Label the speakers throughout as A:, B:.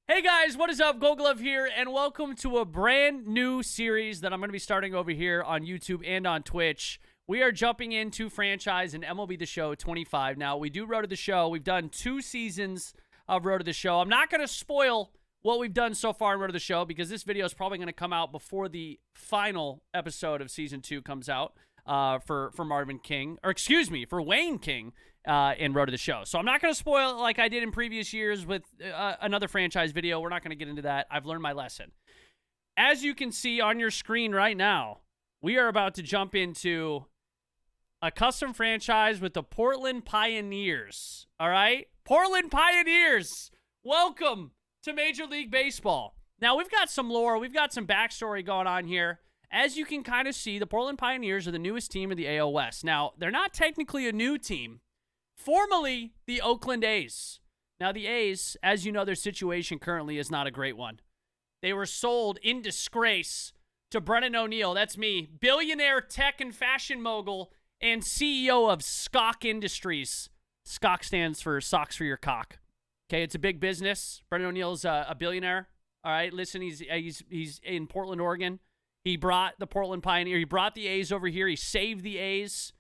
A: Hey guys, what is up? GoldGlove here, and welcome to a brand new series that I'm going to be starting over here on YouTube and on Twitch. We are jumping into franchise and MLB The Show 25. Now, we do Road to the Show. We've done 2 seasons of Road to the Show. I'm not going to spoil what we've done so far in Road to the Show because this video is probably going to come out before the final episode of Season 2 comes out for Marvin King, or excuse me, for Wayne King in Road to the Show. So I'm not going to spoil it like I did in previous years with another franchise video. We're not going to get into that. I've learned my lesson. As you can see on your screen right now, we are about to jump into a custom franchise with the Portland Pioneers. All right? Portland Pioneers! Welcome to Major League Baseball. Now, we've got some lore. We've got some backstory going on here. As you can kind of see, the Portland Pioneers are the newest team in the AL West. Now, they're not technically a new team. Formerly, the Oakland A's. Now, the A's, as you know, their situation currently is not a great one. They were sold in disgrace to Brennan O'Neill. That's me. Billionaire tech and fashion mogul and CEO of Skok Industries. Skok stands for Socks for Your Cock. Okay, it's a big business. Brennan O'Neill's a billionaire. All right, listen, he's in Portland, Oregon. He brought the Portland Pioneer. He brought the A's over here. He saved the A's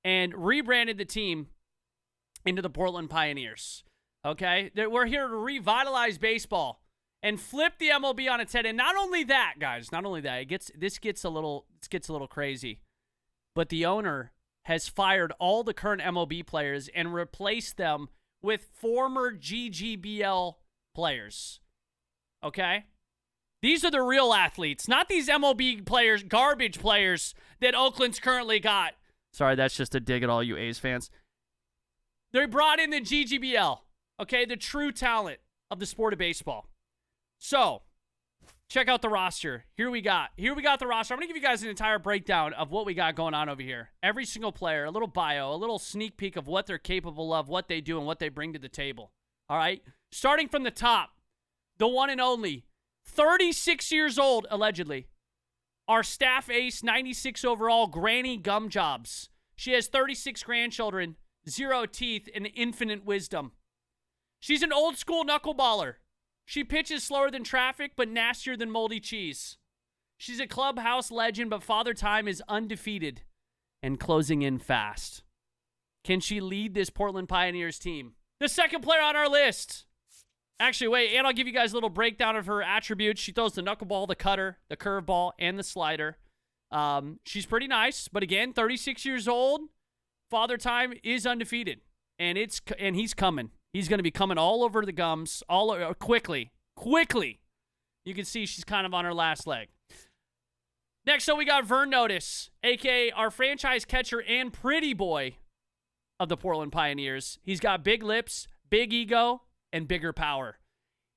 A: and rebranded the team into the Portland Pioneers. Okay? We're here to revitalize baseball and flip the MLB on its head. And not only that, guys, not only that, this gets a little crazy. But the owner has fired all the current MLB players and replaced them with former GGBL players. Okay? These are the real athletes, not these MLB players, garbage players that Oakland's currently got. Sorry, that's just a dig at all you A's fans. They brought in the GGBL, okay, the true talent of the sport of baseball. So, check out the roster. Here we got the roster. I'm going to give you guys an entire breakdown of what we got going on over here. Every single player, a little bio, a little sneak peek of what they're capable of, what they do, and what they bring to the table. All right? Starting from the top, the one and only, 36 years old, allegedly. Our staff ace, 96 overall, Granny Gumjobs. She has 36 grandchildren, 0 teeth, and infinite wisdom. She's an old school knuckleballer. She pitches slower than traffic, but nastier than moldy cheese. She's a clubhouse legend, but Father Time is undefeated and closing in fast. Can she lead this Portland Pioneers team? The second player on our list. Actually, wait, and I'll give you guys a little breakdown of her attributes. She throws the knuckleball, the cutter, the curveball, and the slider. She's pretty nice, but again, 36 years old. Father Time is undefeated, and he's coming. He's going to be coming all over the gums, quickly. You can see she's kind of on her last leg. Next up, we got Vern Notice, a.k.a. our franchise catcher and pretty boy of the Portland Pioneers. He's got big lips, big ego, and bigger power.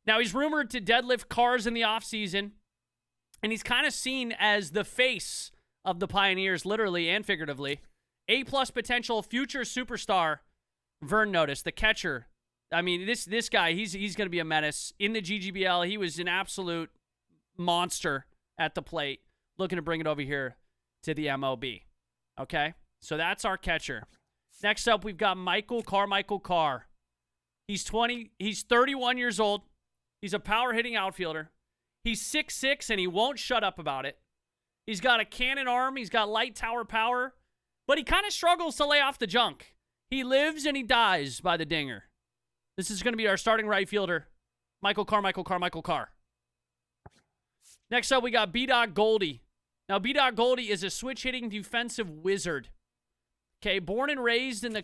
A: Now, he's rumored to deadlift cars in the offseason, and he's kind of seen as the face of the Pioneers, literally and figuratively. A-plus potential future superstar, Vern Notice, the catcher. I mean, this guy, he's going to be a menace. In the GGBL, he was an absolute monster at the plate, looking to bring it over here to the MLB. Okay? So that's our catcher. Next up, we've got Michael Carr. He's 31 years old. He's a power-hitting outfielder. He's 6'6", and he won't shut up about it. He's got a cannon arm. He's got light tower power. But he kind of struggles to lay off the junk. He lives and he dies by the dinger. This is going to be our starting right fielder, Michael Carr. Next up, we got B-Dog Goldie. Now, B-Dog Goldie is a switch-hitting defensive wizard. Okay, born and raised in the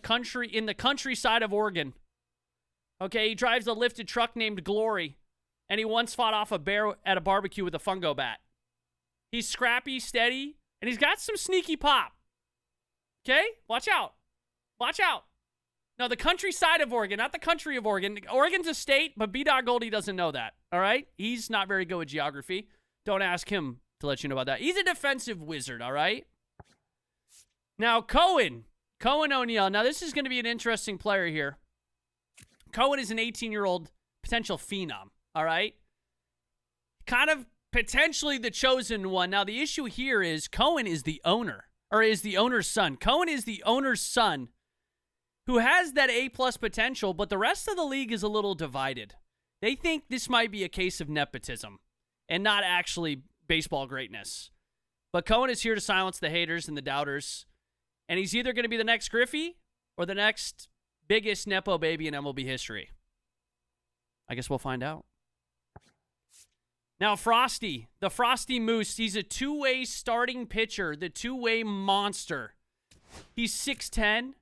A: countryside of Oregon. Okay, he drives a lifted truck named Glory, and he once fought off a bear at a barbecue with a fungo bat. He's scrappy, steady, and he's got some sneaky pop. Okay? Watch out. Now, the countryside of Oregon, not the country of Oregon. Oregon's a state, but B-Dog Goldie doesn't know that, all right? He's not very good with geography. Don't ask him to let you know about that. He's a defensive wizard, all right? Now, Cohen O'Neill. Now, this is going to be an interesting player here. Cohen is an 18-year-old potential phenom, all right? Kind of potentially the chosen one. Now, the issue here is Cohen is the owner, or is the owner's son. Cohen is the owner's son who has that A-plus potential, but the rest of the league is a little divided. They think this might be a case of nepotism and not actually baseball greatness. But Cohen is here to silence the haters and the doubters. And he's either going to be the next Griffey or the next biggest Nepo baby in MLB history. I guess we'll find out. Now, Frosty, the Frosty Moose, he's a two-way starting pitcher, the two-way monster. He's 6'10",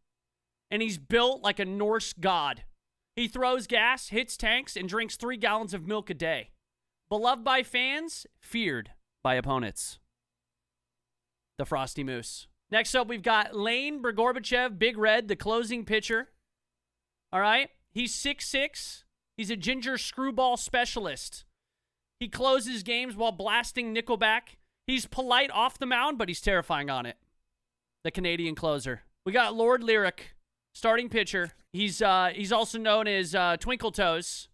A: and he's built like a Norse god. He throws gas, hits tanks, and drinks 3 gallons of milk a day. Beloved by fans, feared by opponents. The Frosty Moose. Next up, we've got Lane Bragorbachev, Big Red, the closing pitcher. All right? He's 6'6". He's a ginger screwball specialist. He closes games while blasting Nickelback. He's polite off the mound, but he's terrifying on it. The Canadian closer. We got Lord Lyric, starting pitcher. He's also known as Twinkle Toes.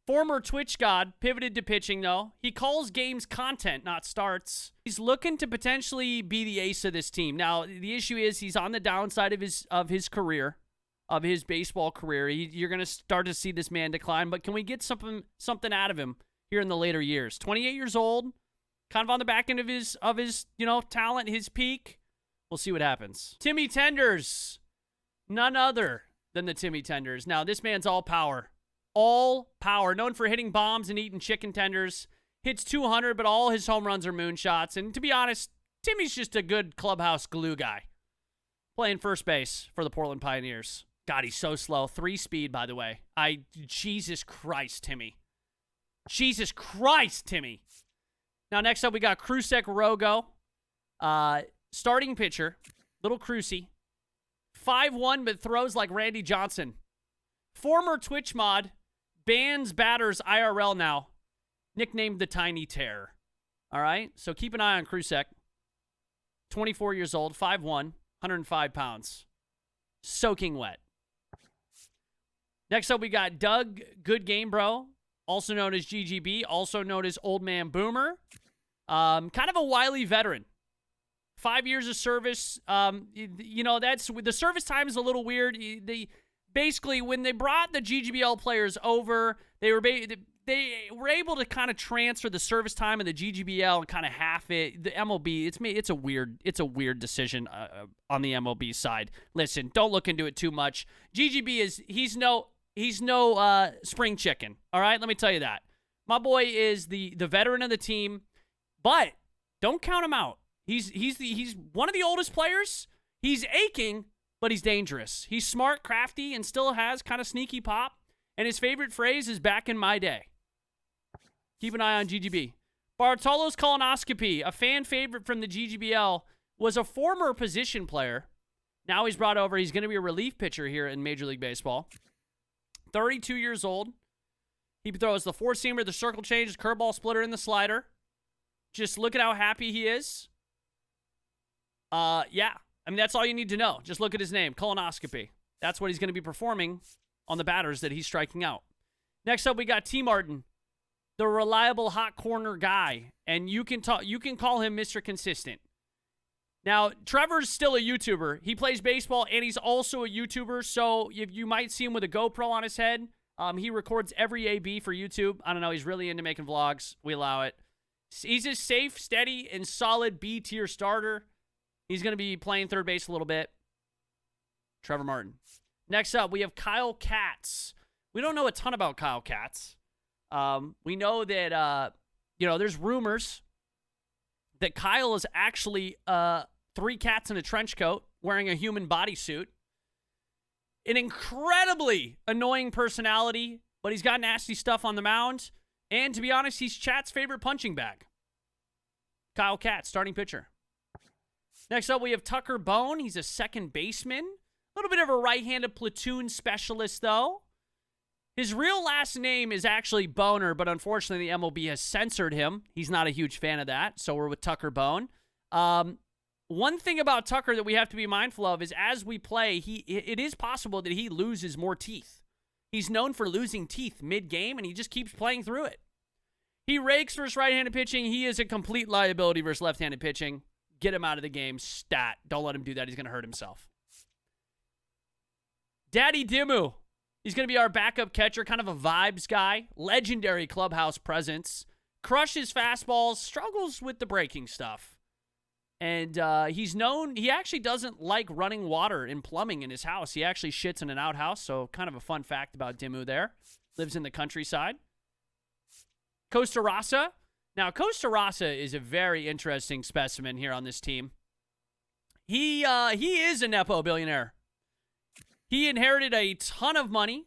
A: Former Twitch god, pivoted to pitching, though. He calls games content, not starts. He's looking to potentially be the ace of this team. Now, the issue is he's on the downside of his career, of his baseball career. You're going to start to see this man decline, but can we get something out of him here in the later years? 28 years old, kind of on the back end of his talent, his peak. We'll see what happens. Timmy Tenders, none other than the Timmy Tenders. Now, this man's all power. All power. Known for hitting bombs and eating chicken tenders. Hits 200, but all his home runs are moonshots. And to be honest, Timmy's just a good clubhouse glue guy. Playing first base for the Portland Pioneers. God, he's so slow. 3 speed, by the way. Jesus Christ, Timmy. Jesus Christ, Timmy. Now, next up, we got Krusek Rogo. Starting pitcher. Little Krusey. 5'1", but throws like Randy Johnson. Former Twitch mod. Bans batters IRL now. Nicknamed the Tiny Terror. All right? So keep an eye on Krusek. 24 years old, 5'1", 105 pounds. Soaking wet. Next up, we got Doug Good Game Bro, also known as GGB, also known as Old Man Boomer. Kind of a wily veteran. 5 years of service. That's the service time is a little weird. Basically, when they brought the GGBL players over, they were able to kind of transfer the service time of the GGBL and kind of half it. The MLB, it's a weird decision on the MLB side. Listen, don't look into it too much. GGB he's no spring chicken. All right, let me tell you that. My boy is the veteran of the team, but don't count him out. He's one of the oldest players. He's aching, but he's dangerous. He's smart, crafty, and still has kind of sneaky pop. And his favorite phrase is "back in my day." Keep an eye on GGB. Bartolo's colonoscopy, a fan favorite from the GGBL, was a former position player. Now he's brought over. He's going to be a relief pitcher here in Major League Baseball. 32 years old. He throws the four-seamer, the circle change, the curveball splitter, and the slider. Just look at how happy he is. Yeah. I mean, that's all you need to know. Just look at his name, colonoscopy. That's what he's going to be performing on the batters that he's striking out. Next up, we got T. Martin, the reliable hot corner guy, and you can call him Mr. Consistent. Now, Trevor's still a YouTuber. He plays baseball, and he's also a YouTuber, so you might see him with a GoPro on his head. He records every AB for YouTube. I don't know. He's really into making vlogs. We allow it. He's a safe, steady, and solid B-tier starter. He's going to be playing third base a little bit. Trevor Martin. Next up, we have Kyle Katz. We don't know a ton about Kyle Katz. We know that, there's rumors that Kyle is actually 3 cats in a trench coat wearing a human bodysuit. An incredibly annoying personality, but he's got nasty stuff on the mound. And to be honest, he's Chat's favorite punching bag. Kyle Katz, starting pitcher. Next up, we have Tucker Bone. He's a second baseman. A little bit of a right-handed platoon specialist, though. His real last name is actually Boner, but unfortunately the MLB has censored him. He's not a huge fan of that, so we're with Tucker Bone. One thing about Tucker that we have to be mindful of is as we play, it is possible that he loses more teeth. He's known for losing teeth mid-game, and he just keeps playing through it. He rakes versus right-handed pitching. He is a complete liability versus left-handed pitching. Get him out of the game. Stat. Don't let him do that. He's going to hurt himself. Daddy Dimmu. He's going to be our backup catcher, kind of a vibes guy. Legendary clubhouse presence. Crushes fastballs, struggles with the breaking stuff. And he's known, he actually doesn't like running water and plumbing in his house. He actually shits in an outhouse, so kind of a fun fact about Dimmu there. Lives in the countryside. Costa Rasa. Now, Costa Rasa is a very interesting specimen here on this team. He is a Nepo billionaire. He inherited a ton of money.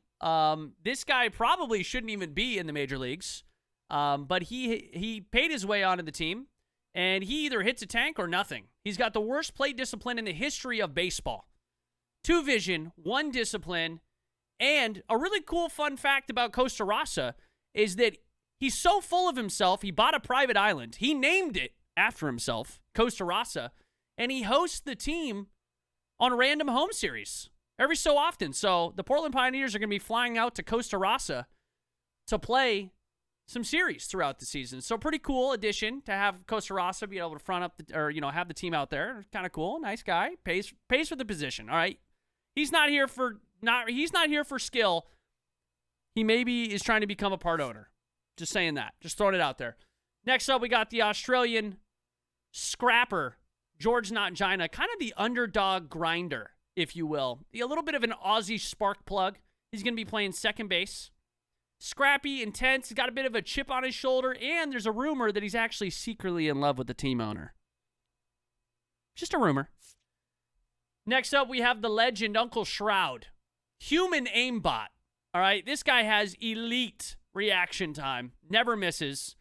A: This guy probably shouldn't even be in the major leagues. But he paid his way onto the team, and he either hits a tank or nothing. He's got the worst plate discipline in the history of baseball. 2 vision, 1 discipline, and a really cool fun fact about Costa Rasa is that he's so full of himself, he bought a private island. He named it after himself, Costa Rasa, and he hosts the team on random home series every so often. So the Portland Pioneers are going to be flying out to Costa Rasa to play some series throughout the season. So pretty cool addition to have Costa Rasa be able to front up have the team out there. Kind of cool. Nice guy. Pays for the position. All right. He's not here for skill. He maybe is trying to become a part owner. Just saying that. Just throwing it out there. Next up, we got the Australian scrapper, George Notgina, kind of the underdog grinder, if you will. A little bit of an Aussie spark plug. He's going to be playing second base. Scrappy, intense, he's got a bit of a chip on his shoulder, and there's a rumor that he's actually secretly in love with the team owner. Just a rumor. Next up, we have the legend, Uncle Shroud. Human aimbot. All right, this guy has elite reaction time. Never misses.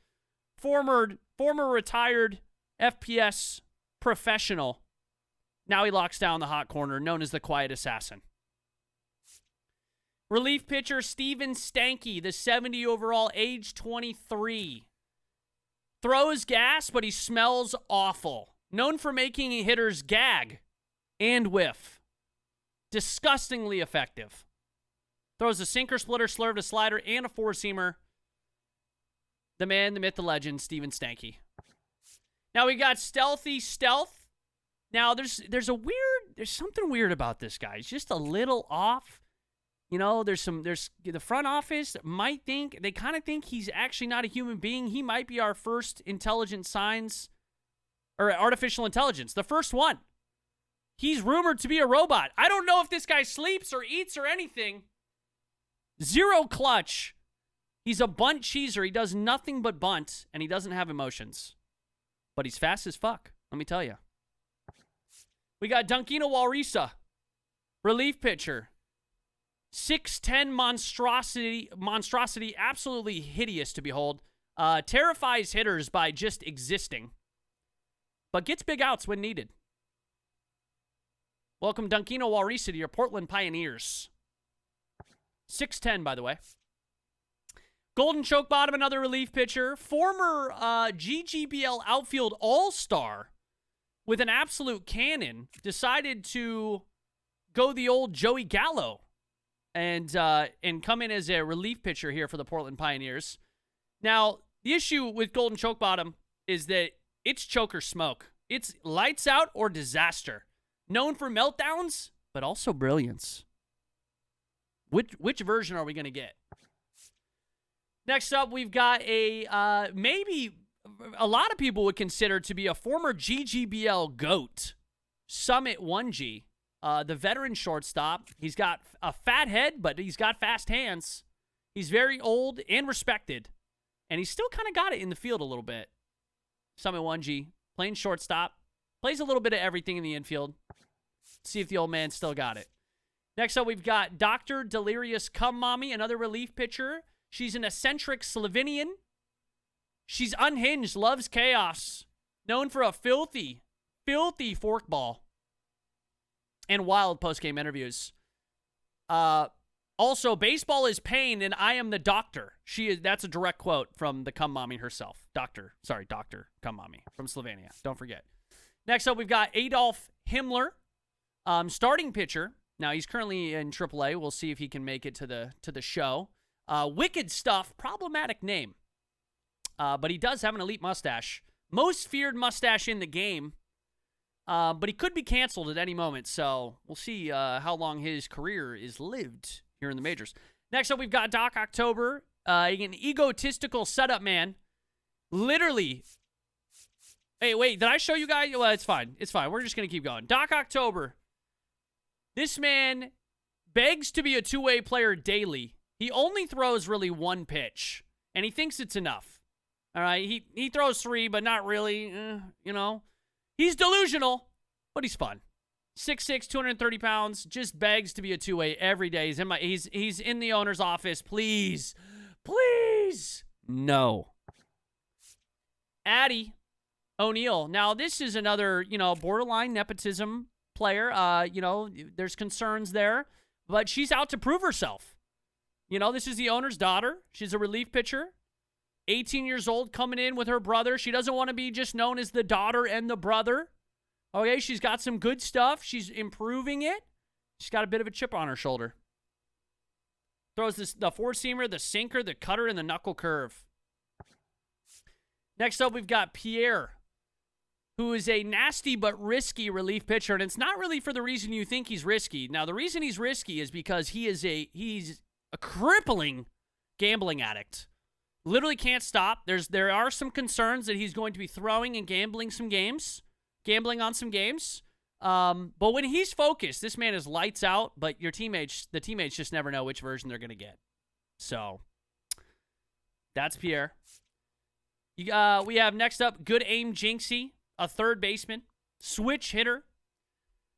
A: Former retired FPS professional. Now he locks down the hot corner, known as the Quiet Assassin. Relief pitcher Steven Stanky, the 70 overall, age 23. Throws gas, but he smells awful. Known for making hitters gag and whiff. Disgustingly effective. Throws a sinker, splitter, slurve, a slider, and a four-seamer. The man, the myth, the legend, Steven Stanky. Now we got Stealthy Stealth. Now there's something weird about this guy. He's just a little off. You know, there's the front office they kind of think he's actually not a human being. He might be our first intelligent signs or artificial intelligence, the first one. He's rumored to be a robot. I don't know if this guy sleeps or eats or anything. 0 clutch. He's a bunt cheeser. He does nothing but bunt, and he doesn't have emotions. But he's fast as fuck, let me tell you. We got Dunkina Walrisa, relief pitcher. 6'10" monstrosity, absolutely hideous to behold. Terrifies hitters by just existing, but gets big outs when needed. Welcome, Dunkina Walrisa, to your Portland Pioneers. 6'10", by the way. Golden Choke Bottom, another relief pitcher. Former GGBL outfield all-star with an absolute cannon. Decided to go the old Joey Gallo and come in as a relief pitcher here for the Portland Pioneers. Now, the issue with Golden Choke Bottom is that it's choke or smoke. It's lights out or disaster. Known for meltdowns, but also brilliance. Which version are we going to get? Next up, we've got a maybe a lot of people would consider to be a former GGBL GOAT, Summit 1G, the veteran shortstop. He's got a fat head, but he's got fast hands. He's very old and respected, and he's still kind of got it in the field a little bit. Summit 1G, playing shortstop, plays a little bit of everything in the infield. See if the old man still got it. Next up, we've got Dr. Delirious Cum Mommy, another relief pitcher. She's an eccentric Slovenian. She's unhinged, loves chaos. Known for a filthy forkball. And wild post-game interviews. Also, baseball is pain and I am the doctor. That's a direct quote from the Cum Mommy herself. Dr. Cum Mommy from Slovenia. Don't forget. Next up, we've got Adolf Himmler, starting pitcher. Now, he's currently in AAA. We'll see if he can make it to the show. Wicked Stuff, problematic name. But he does have an elite mustache. Most feared mustache in the game. But he could be canceled at any moment. So we'll see how long his career is lived here in the majors. Next up, we've got Doc October, an egotistical setup man. Literally. Hey, wait, did I show you guys? Well, it's fine. It's fine. We're just going to keep going. Doc October. This man begs to be a two-way player daily. He only throws really one pitch, and he thinks it's enough. All right? He throws 3, but not really. You know. He's delusional, but he's fun. 6'6", 230 pounds, just begs to be a two-way every day. He's in the owner's office. Please. Please. No. Addie O'Neill. Now, this is another, borderline nepotism player. There's concerns there, but she's out to prove herself. This is the owner's daughter. She's a relief pitcher. 18 years old, coming in with her brother. She doesn't want to be just known as the daughter and the brother. Okay, she's got some good stuff. She's improving it. She's got a bit of a chip on her shoulder. Throws the four-seamer, the sinker, the cutter, and the knuckle curve. Next up, we've got Pierre, who is a nasty but risky relief pitcher, and it's not really for the reason you think he's risky. Now, the reason he's risky is because he's a crippling gambling addict. Literally can't stop. There are some concerns that he's going to be throwing and gambling on some games. But when he's focused, this man is lights out, but the teammates just never know which version they're going to get. So, that's Pierre. We have next up, Good Aim Jinxie, a third baseman, switch hitter,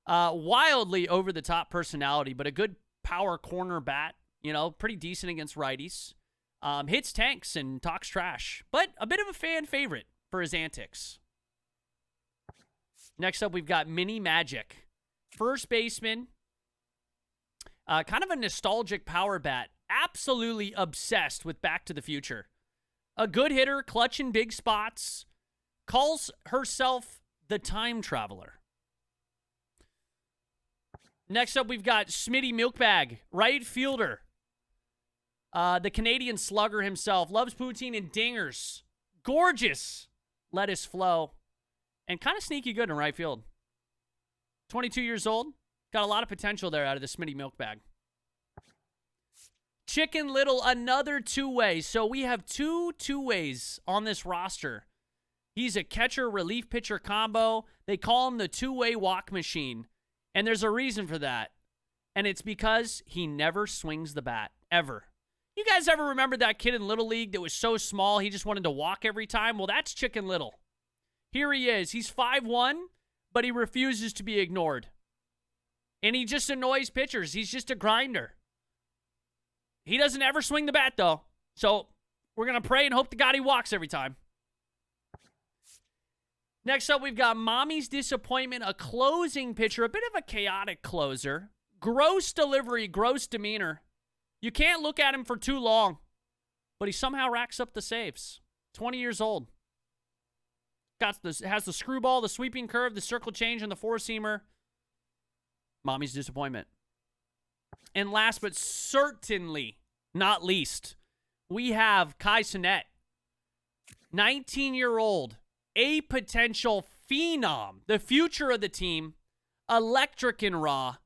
A: wildly over-the-top personality, but a good power corner bat, pretty decent against righties. Hits tanks and talks trash, but a bit of a fan favorite for his antics. Next up, we've got Mini Magic, first baseman, kind of a nostalgic power bat, absolutely obsessed with Back to the Future. A good hitter, clutch in big spots, calls herself the time traveler. Next up, we've got Smitty Milkbag, right fielder. The Canadian slugger himself, loves poutine and dingers. Gorgeous lettuce flow. And kind of sneaky good in right field. 22 years old. Got a lot of potential there out of the Smitty Milkbag. Chicken Little, another two-way. So we have two two-ways on this roster. He's a catcher, relief pitcher combo. They call him the two-way walk machine. And there's a reason for that. And it's because he never swings the bat, ever. You guys ever remember that kid in Little League that was so small he just wanted to walk every time? Well, that's Chicken Little. Here he is. He's 5'1", but he refuses to be ignored. And he just annoys pitchers. He's just a grinder. He doesn't ever swing the bat, though. So we're going to pray and hope to God he walks every time. Next up, we've got Mommy's Disappointment, a closing pitcher, a bit of a chaotic closer. Gross delivery, gross demeanor. You can't look at him for too long, but he somehow racks up the saves. 20 years old. Has the screwball, the sweeping curve, the circle change, and the four-seamer. Mommy's Disappointment. And last but certainly not least, we have Kai Cenat. 19-year-old, a potential phenom, the future of the team, electric and raw,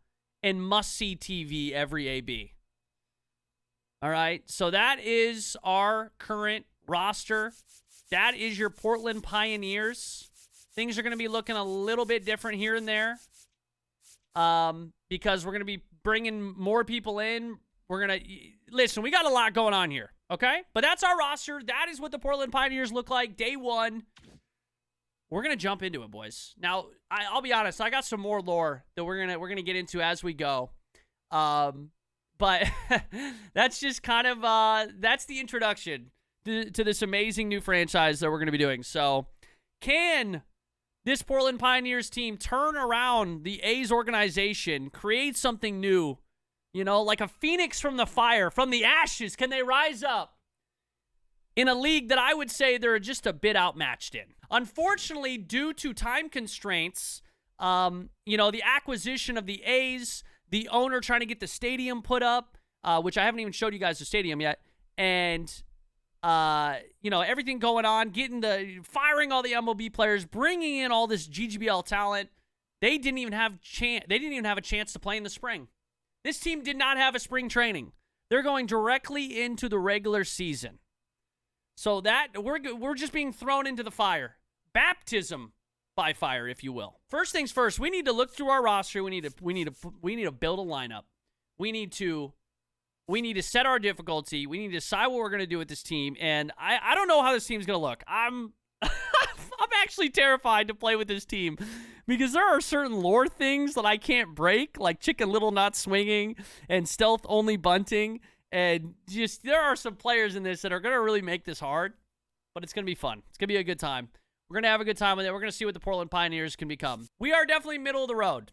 A: and must-see TV every AB. All right, so that is our current roster. That is your Portland Pioneers. Things are going to be looking a little bit different here and there because we're going to be bringing more people in. We're going to listen, we got a lot going on here, okay? But that's our roster. That is what the Portland Pioneers look like day one. We're going to jump into it, boys. Now, I'll be honest, I got some more lore that we're going to get into as we go. But that's just kind of that's the introduction to this amazing new franchise that we're going to be doing. So, can this Portland Pioneers team turn around the A's organization, create something new, like a phoenix from the fire, from the ashes? Can they rise up in a league that I would say they're just a bit outmatched in? Unfortunately, due to time constraints, the acquisition of the A's, the owner trying to get the stadium put up, which I haven't even showed you guys the stadium yet, and everything going on, firing all the MLB players, bringing in all this GGBL talent. They didn't even have a chance to play in the spring. This team did not have a spring training. They're going directly into the regular season. So that we're just being thrown into the fire. Baptism by fire, if you will. First things first, we need to look through our roster. We need to build a lineup. We need to set our difficulty. We need to decide what we're going to do with this team. And I don't know how this team's going to look. I'm actually terrified to play with this team because there are certain lore things that I can't break, like Chicken Little not swinging and stealth only bunting. And just there are some players in this that are going to really make this hard, but it's going to be fun. It's going to be a good time. We're going to have a good time with it. We're going to see what the Portland Pioneers can become. We are definitely middle of the road,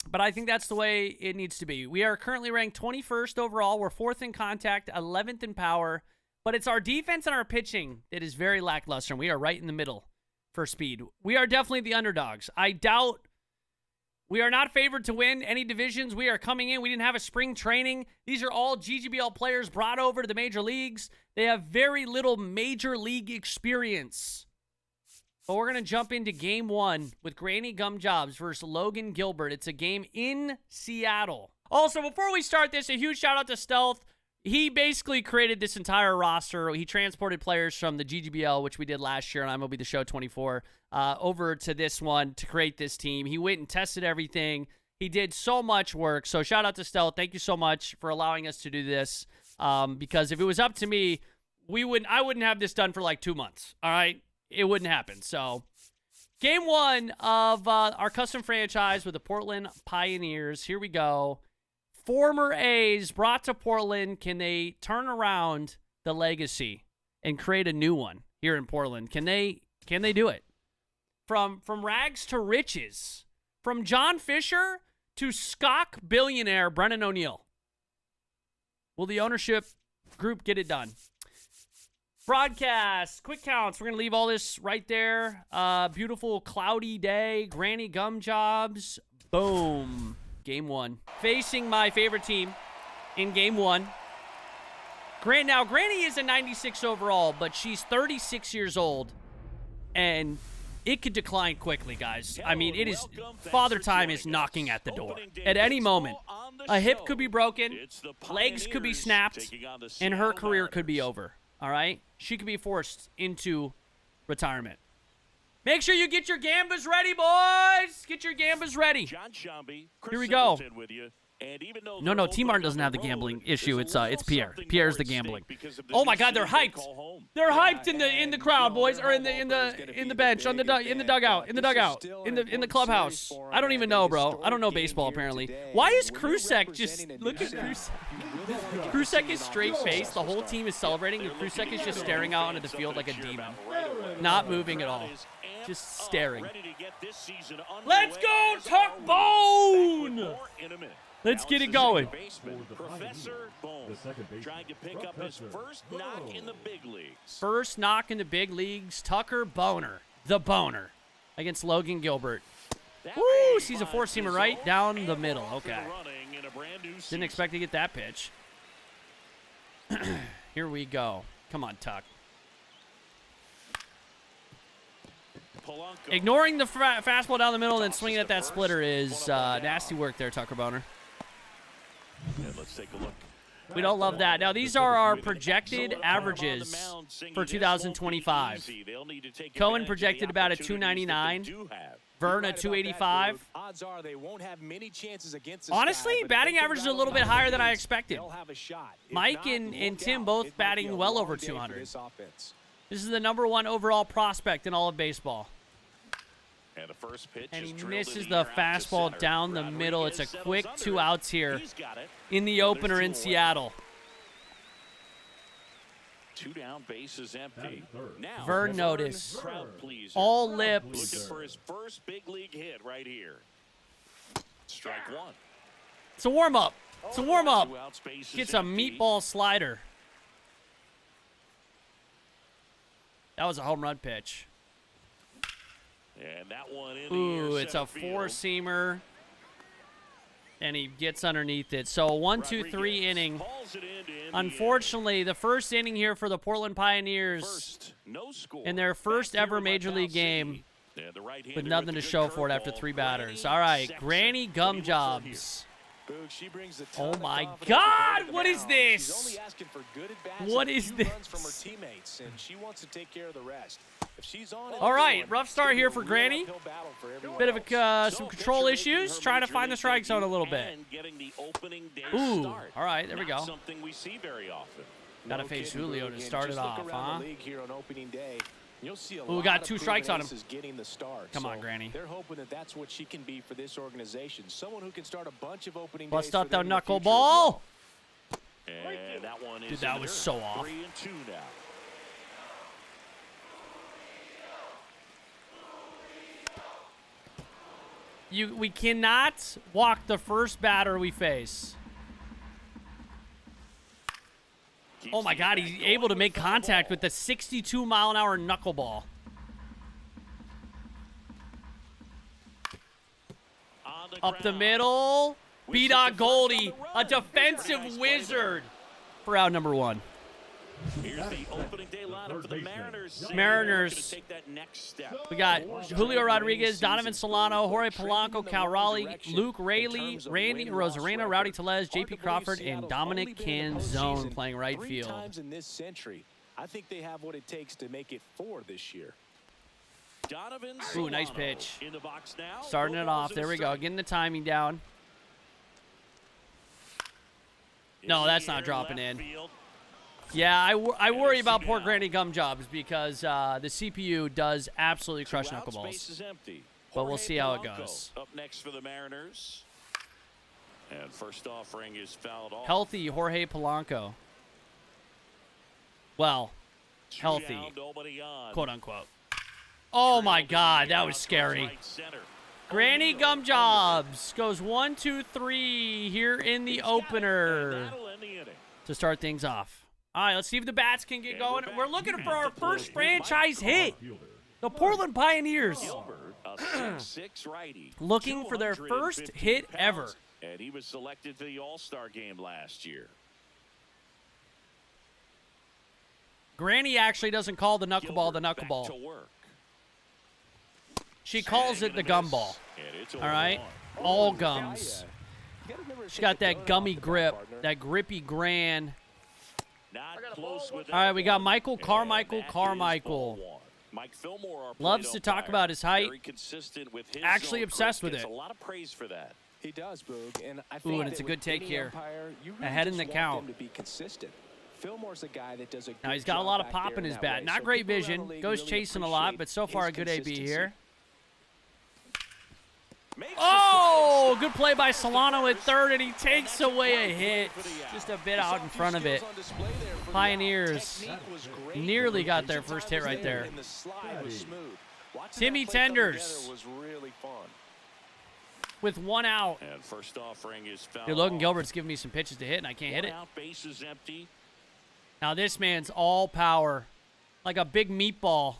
A: but I think that's the way it needs to be. We are currently ranked 21st overall. We're 4th in contact, 11th in power, but it's our defense and our pitching that is very lackluster, and we are right in the middle for speed. We are definitely the underdogs. I doubt we are not favored to win any divisions. We are coming in. We didn't have a spring training. These are all GGBL players brought over to the major leagues. They have very little major league experience. But we're going to jump into game 1 with Granny Gumjobs versus Logan Gilbert. It's a game in Seattle. Also, before we start this, a huge shout out to Stealth. He basically created this entire roster. He transported players from the GGBL, which we did last year on MLB The Show 24, over to this one to create this team. He went and tested everything. He did so much work. So shout out to Stealth. Thank you so much for allowing us to do this. Because if it was up to me, I wouldn't have this done for like 2 months. All right? It wouldn't happen. So game 1 of our custom franchise with the Portland Pioneers. Here we go. Former A's brought to Portland. Can they turn around the legacy and create a new one here in Portland? Can they do it? From rags to riches. From John Fisher to Skock billionaire Brennan O'Neill. Will the ownership group get it done? Broadcast, quick counts. We're going to leave all this right there. Beautiful cloudy day. Granny Gumjobs. Boom. Game 1. Facing my favorite team in game 1. Now, Granny is a 96 overall, but she's 36 years old, and it could decline quickly, guys. I mean, it is father time is knocking at the door. At any moment, a hip could be broken, legs could be snapped, and her career could be over. All right? She could be forced into retirement. Make sure you get your gambas ready, boys. Get your gambas ready. Here we go. No, T Martin doesn't have the gambling issue. It's Pierre. Pierre's the gambling. Oh my God, they're hyped. They're hyped in the crowd, boys, or in the bench, in the dugout, in the clubhouse. I don't even know, bro. I don't know baseball apparently. Why is Krusek just look at Krusek? Krusek is straight faced. The whole team is celebrating, and Krusek is just staring out into the field like a demon, not moving at all. Just staring. Let's go, Tuck Bone! Let's get it going.
B: Professor Bone trying to pick up his first knock in the big leagues.
A: First knock in the big leagues. Tucker Boner, the Boner, against Logan Gilbert. Woo! Sees a four-seamer right down the middle. Okay. Didn't expect to get that pitch. Here we go. Come on, Tuck. Ignoring the fastball down the middle and then swinging at that splitter is nasty work there, Tucker Boner.
B: Let's take a look.
A: We don't love that. Now, these are our projected averages for 2025. Cohen projected about a 299. Vern a 285. Honestly, batting average is a little bit higher than I expected. Mike and Tim both batting well over 200. This is the #1 overall prospect in all of baseball.
B: And the first pitch
A: and he misses the fastball down the middle. It's a quick 2 outs here in the opener in Seattle.
B: 2 down, bases empty. Now,
A: Vern notice. All lips.
B: Looking for his first big league hit right here. Strike 1.
A: It's a warm-up. It's a warm-up. Gets a meatball slider. That was a home run pitch.
B: And that one in
A: ooh, it's a four-seamer. And he gets underneath it. So 1-2-3 inning. Unfortunately, the first inning here for the Portland Pioneers in their first ever Major League game with nothing to show for it after 3 batters. All right, Granny Gumjobs
C: She brings a
A: Oh
C: ton
A: my
C: of confidence
A: God,
C: with her
A: what
C: to
A: is
C: the mound.
A: this?
C: She's only asking for good at-bats
A: What
C: and a
A: is
C: few runs
A: this?
C: from her teammates, and she wants to take care of the rest. If she's on
A: All right, rough start here for Granny. Bit of some control issues, trying to find the strike zone a little bit. Ooh, all right, there we go.
B: Something we see very often.
A: Got to face Julio to start it off, huh?
C: Ooh,
A: we got 2 strikes on him.
C: Getting the start.
A: Come on, Granny.
C: They're hoping that that's what she can be for this organization. Someone who can start a bunch of opening days.
A: Bust out
C: for them
A: that
C: in the future as
A: knuckleball.
C: well.
B: And that one is
A: Dude, that was so off.
B: 3-2 now.
A: We cannot walk the first batter we face. Oh my God, he's able to make contact with the 62-mile-an-hour knuckleball. Up the middle. B-Dot Goldie, a defensive wizard for out number 1.
B: Here's the opening day lineup for the Mariners.
A: Mariners.
B: Take that next step.
A: We got Julio Rodriguez, Donovan Solano, Jorge Polanco, Cal Raleigh, Luke Raley, Randy Rosarena, Rowdy Tellez, J.P. Crawford, and Dominic Canzone playing right
C: 3
A: field.
C: times in this century. I think they have what it takes to make it 4 this year.
B: Donovan
A: Ooh, nice
B: Solano
A: pitch.
B: in the box now.
A: Starting
B: No
A: it
B: balls
A: off.
B: and
A: There
B: a
A: we go.
B: strike.
A: Getting the timing down. No, that's not dropping in.
B: Field.
A: Yeah, I worry about poor Granny Gumjobs because the CPU does absolutely crush
B: Two outs,
A: knuckleballs.
B: base is empty.
A: But we'll
B: Jorge
A: see how it
B: Polanco
A: goes.
B: Up next for the Mariners. And first offering is fouled off.
A: Healthy Jorge Polanco. Well,
B: 2
A: healthy,
B: down, nobody on.
A: quote unquote. Oh my God, that was scary.
B: Right center.
A: Granny Gumjobs goes 1, 2, 3 here in the
B: And
A: opener
B: that'll end the inning.
A: to start things off. All right, let's see if the bats can get going. We're looking for our first franchise hit. The Portland Pioneers
B: Gilbert, a 6'6" righty.
A: looking for their first
B: 215
A: hit ever.
B: pounds, and he was selected for the All-Star game last year.
A: Granny actually doesn't call the knuckleball the
B: Gilbert back
A: knuckleball.
B: to work.
A: She calls it the gumball.
B: And it's
A: All right? All gums. She got that gummy grip, that grippy gran.
B: Not close with
A: All right, we got
B: that
A: Michael
B: one.
A: Carmichael
B: And that is
A: Carmichael.
B: ball 1. Mike Fillmore, our
A: Loves
B: plate
A: to talk
B: umpire,
A: about his height.
B: very consistent with his
A: Actually
B: zone
A: obsessed
B: creep.
A: with
B: Gets
A: it.
B: a lot of praise for that.
C: He does, Boog, and I
A: Ooh,
C: think
A: and it's
C: that
A: a good
C: with
A: take
C: any
A: here.
C: umpire, you really
A: Ahead in
C: just
A: the
C: want
A: count.
C: them to be consistent. Fillmore's a guy that does a good
A: Now he's got a
C: job
A: lot of
C: back
A: pop
C: there
A: in his
C: that
A: bat.
C: way.
A: Not
C: So
A: great
C: people around
A: vision.
C: the league
A: Goes
C: really
A: chasing a lot, but so
C: appreciate
A: far a
C: his
A: good AB
C: consistency.
A: here.
B: Makes
A: Oh, good play by Solano at third, and he takes away a hit. Just a bit out in front of it. Pioneers nearly got their first hit right there. Timmy Tenders with 1 out.
B: And first offering is foul.
A: Dude, Logan Gilbert's giving me some pitches to hit, and I can't hit it.
B: Out, base is empty.
A: Now this man's all power, like a big meatball.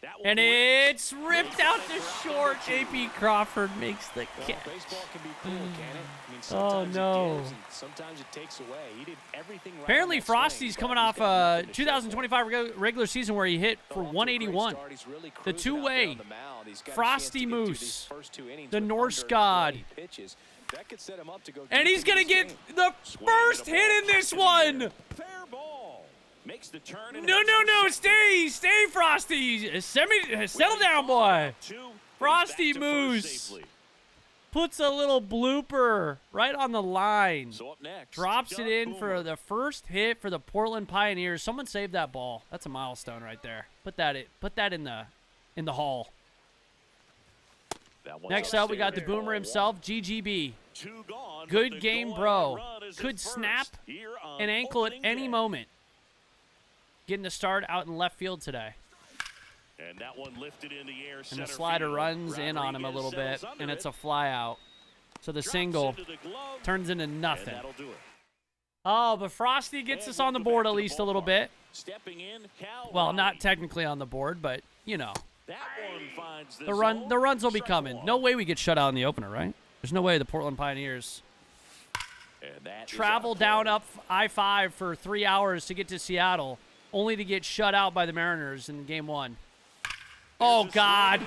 B: That one
A: And
B: ripped.
A: it's ripped out to short. J.P. Crawford makes the catch.
C: Baseball can be cool, can it? I mean,
A: Oh,
C: sometimes
A: no.
C: it gives and sometimes it takes away. He did everything right.
A: Apparently
C: on that
A: Frosty's
C: swing,
A: coming
C: but
A: off
C: he's got nothing to show for it.
A: 2025 regular season where he hit for
C: Off to a great
A: 181.
C: start. He's really
A: The
C: cruising out there
A: two-way.
C: on the mound. He's got a
A: Frosty
C: chance to get through
A: Moose.
C: these first 2 innings
A: The
C: with
A: Norse
C: under
A: God.
C: 20 pitches. That could set him up to go
A: And
C: deep
A: he's
C: into
A: going to
C: this
A: get
C: game.
A: the
B: Swing
A: first
B: and a
A: hit
B: ball
A: in this
B: back to the
A: one.
B: air. Fair ball. Makes the turn. and
A: No,
B: hits
A: no,
B: for
A: no.
B: second.
A: Stay, Frosty. Settle down, boy.
B: Two.
A: Frosty
B: He's back to first
A: Moose.
B: safely.
A: Puts a little blooper right on the line.
B: So up next,
A: Drops it
B: Doug
A: in
B: Boomer.
A: for the first hit for the Portland Pioneers. Someone saved that ball. That's a milestone right there. Put that in the hall.
B: That one's
A: Next up, we got the
B: upstairs.
A: Boomer himself, GGB.
B: 2 gone,
A: Good
B: but the
A: game,
B: go-ahead
A: bro.
B: run is
A: Could
B: at first
A: snap
B: here on
A: An ankle at
B: opening
A: any
B: day.
A: moment. Getting to start out in left field today.
B: And that one lifted in the air.
A: And the
B: center
A: slider
B: field.
A: runs in on him a little bit,
B: Rodriguez settles
A: and it's
B: under
A: a fly out. So the
B: it, drops
A: single
B: into the glove,
A: turns into
B: and
A: nothing.
B: that'll do it.
A: Oh, but Frosty gets
B: And
A: us on the
B: welcome
A: board
B: back
A: at
B: to the
A: least a little
B: ballpark.
A: bit.
B: Stepping in, Cal
A: Well,
B: Raleigh.
A: not technically on the board, but you know.
B: That one finds the
A: The
B: zone.
A: runs will be
B: Strike
A: coming.
B: one.
A: No way we get shut out in the opener, right? There's no way the Portland Pioneers
B: And that is
A: travel
B: out
A: down
B: there.
A: up I-5 for 3 hours to get to Seattle, only to get shut out by the Mariners in game 1. Oh, God.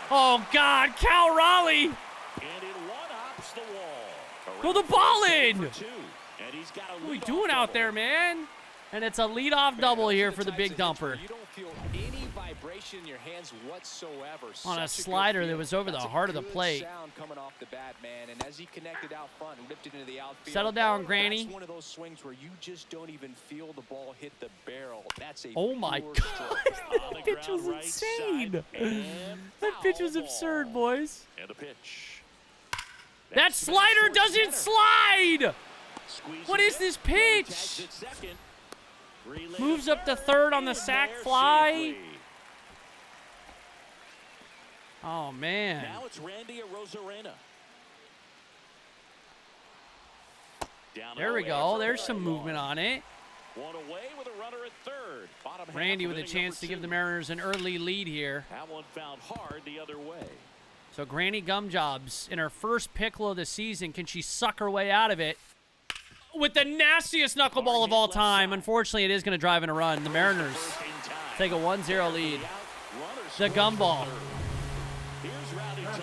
A: Oh, God. Cal Raleigh.
B: And it one-hops the wall. A
A: Throw the ball in.
B: And he's got a
A: What are we doing out there, man? And it's a leadoff double here for the big dumper.
C: You don't feel any vibration in your hands whatsoever.
A: On a
C: Such
A: slider
C: good
A: that
C: feel.
A: was over the
C: That's a
A: heart of the
C: good
A: plate.
C: sound coming off the bat, man. And as he connected out front and ripped it into the outfield.
A: Settle down, Granny.
C: That's one of those swings where you just don't even feel the ball hit the barrel. That's a
A: Oh my
C: pure
A: God.
C: stroke.
A: That pitch was insane. That pitch was absurd, boys.
B: And a pitch.
A: That slider doesn't slide. What is this pitch? Moves up to third on the sac fly. Oh, man.
B: Now it's Randy Arozarena.
A: There we go. There's some movement on it.
B: One away with a runner at third. Bottom half
A: Randy
B: of
A: with a
B: inning
A: chance to
B: number
A: give the
B: 2.
A: Mariners an early lead here.
B: That one found hard the other way.
A: So Granny Gumjobs in her first pickle of the season. Can she suck her way out of it? With the nastiest knuckleball of all time. Unfortunately, it is going to drive in a run. The Mariners take a 1-0 lead. The gumball.
B: Here's Rowdy Tellez.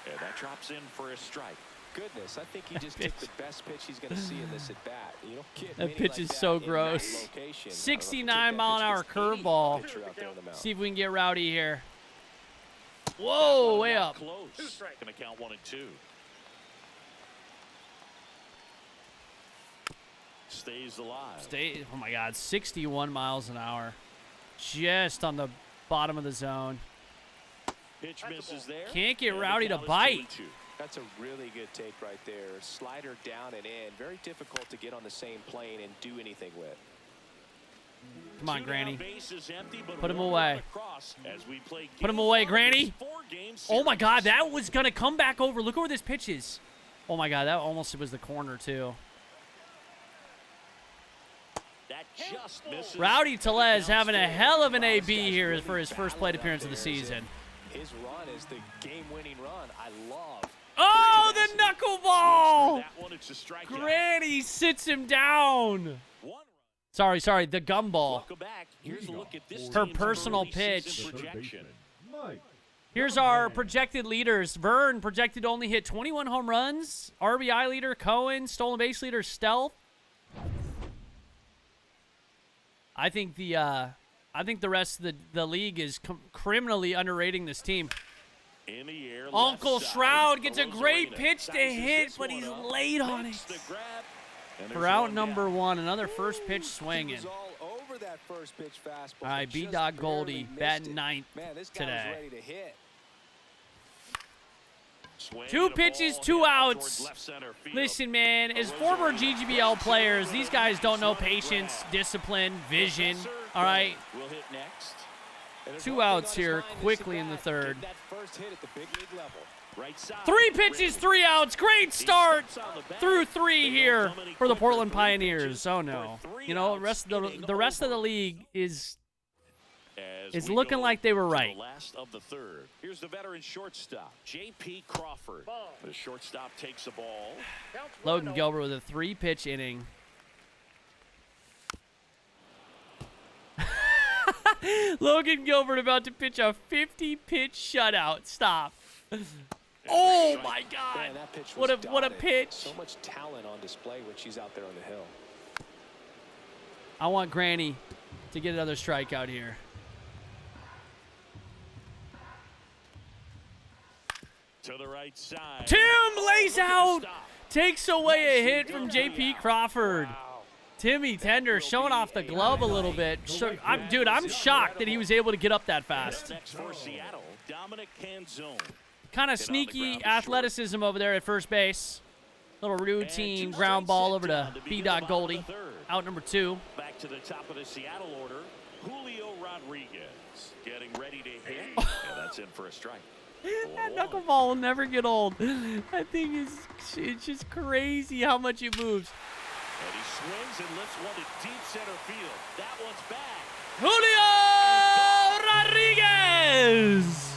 B: And that drops in for a strike.
C: Goodness, I think he just took the best pitch he's going to see in this at bat. You don't get
A: That
C: many
A: pitch
C: like
A: is
C: that
A: so
C: in that
A: gross.
C: location. I don't know if he took
A: 69
C: that
A: mile an
C: pitch
A: hour
C: against any
A: curveball.
C: pitcher out there on the mound.
A: See if we can get Rowdy here. Whoa, way up.
B: Close. Going to count 1 and 2. Stays alive.
A: Oh my God, 61 miles an hour. Just on the bottom of the zone.
B: Pitch misses there.
A: Can't get
B: And the
A: Rowdy to
B: count is
A: bite.
B: 2-2.
C: That's a really good take right there. Slider down and in. Very difficult to get on the same plane and do anything with.
A: Come on,
B: 2
A: Granny.
B: down, bases empty, but
A: Put him
B: one
A: away.
B: run across as we play
A: Put him
B: game
A: away,
B: 1 of
A: Granny.
B: this 4-game
A: Oh my
B: series.
A: God, that was going to come back over. Look where this pitch is. Oh my God, that almost was the corner too.
B: That just misses.
A: Rowdy Tellez having a hell of an AB here for his first plate appearance of the season.
C: His run is the game-winning run. I love.
A: Oh, the knuckleball!
B: That one, it's a strikeout.
A: Granny sits him down.
B: One
A: Sorry, the gumball.
B: Welcome back. Here's a look at this
A: Her
B: team's
A: personal
B: early
A: pitch.
B: season projection.
A: Here's our projected leaders. Vern projected to only hit 21 home runs. RBI leader, Cohen. Stolen base leader, Stealth. I think the rest of the league is criminally underrating this team.
B: In the air, left
A: Uncle
B: side.
A: Shroud gets a great
B: Arozarena
A: pitch to
B: sizes
A: hit,
B: this
A: but
B: one
A: he's
B: up,
A: late on
B: makes
A: it.
B: the grab, and
A: For
B: there's
A: out
B: one
A: number
B: down.
A: 1, another first pitch swinging.
C: He was all over that first pitch fastball.
A: All right,
C: but
A: B-Dog
C: just
A: Goldie
C: barely
A: batting
C: missed it.
A: ninth
C: Man, this guy
A: today.
C: was ready to hit.
B: Swing
A: 2
B: and a
A: pitches,
B: ball
A: 2
B: hit out
A: outs.
B: towards left center field.
A: Listen, man, as former GGBL players, these guys don't know patience, discipline, vision. All right,
B: We'll hit next.
C: And there's
A: 2
C: one thing
A: outs
C: on his
A: here
C: mind is
A: quickly
C: to
A: in the
C: bat,
A: third.
C: get that first hit at the big league level.
B: Right side.
A: 3 pitches, 3 outs. Great start through 3 here for the Portland Pioneers. Oh no, you know, the rest of the league is
B: As we
A: looking
B: go
A: like they were
B: to the
A: right.
B: last of the third. Here's the veteran shortstop, J.P. Crawford. The shortstop takes the ball.
A: Logan Gilbert with a 3-pitch inning. Logan Gilbert about to pitch a 50-pitch shutout. Stop. Oh my God!
C: Man, that pitch
A: What
C: was
A: a
C: dotted.
A: pitch!
C: So much talent on display when she's out there on the hill.
A: I want Granny to get another strikeout here.
B: To the right side.
A: Tim lays
B: Look at the
A: out,
B: stop.
A: takes away a hit from J.P. Crawford. Timmy Tender showing off the glove a little bit. So, I'm shocked that he was able to get up that fast.
B: Next for Seattle, Dominic Canzone.
A: Kind of sneaky athleticism over there at first base. Little routine ground ball over to B-Dog Goldie. Out number 2.
B: Back to the top of the Seattle order, Julio Rodriguez getting ready to hit. And that's in for a strike.
A: That knuckleball will never get old. That thing is, it's just crazy how much it moves.
B: And he swings and lifts one to deep center field. That one's back.
A: Julio Rodriguez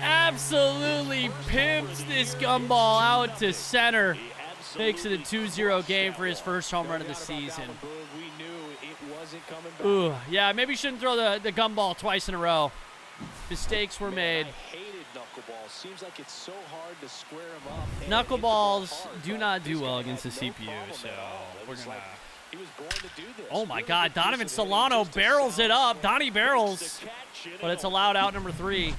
A: absolutely pimps this gumball out to center. Makes it a 2-0 game for his first home run of the season.
C: We knew it wasn't coming back.
A: Ooh, yeah, maybe shouldn't throw the gumball twice in a row. Mistakes were made.
C: I hated Seems like it's so hard to square him up.
A: Knuckleballs do not do well against the CPU, so we're gonna.
C: He was born to do this.
A: Oh my God, Donovan Solano barrels it up. Donnie barrels, but it's allowed out number 3.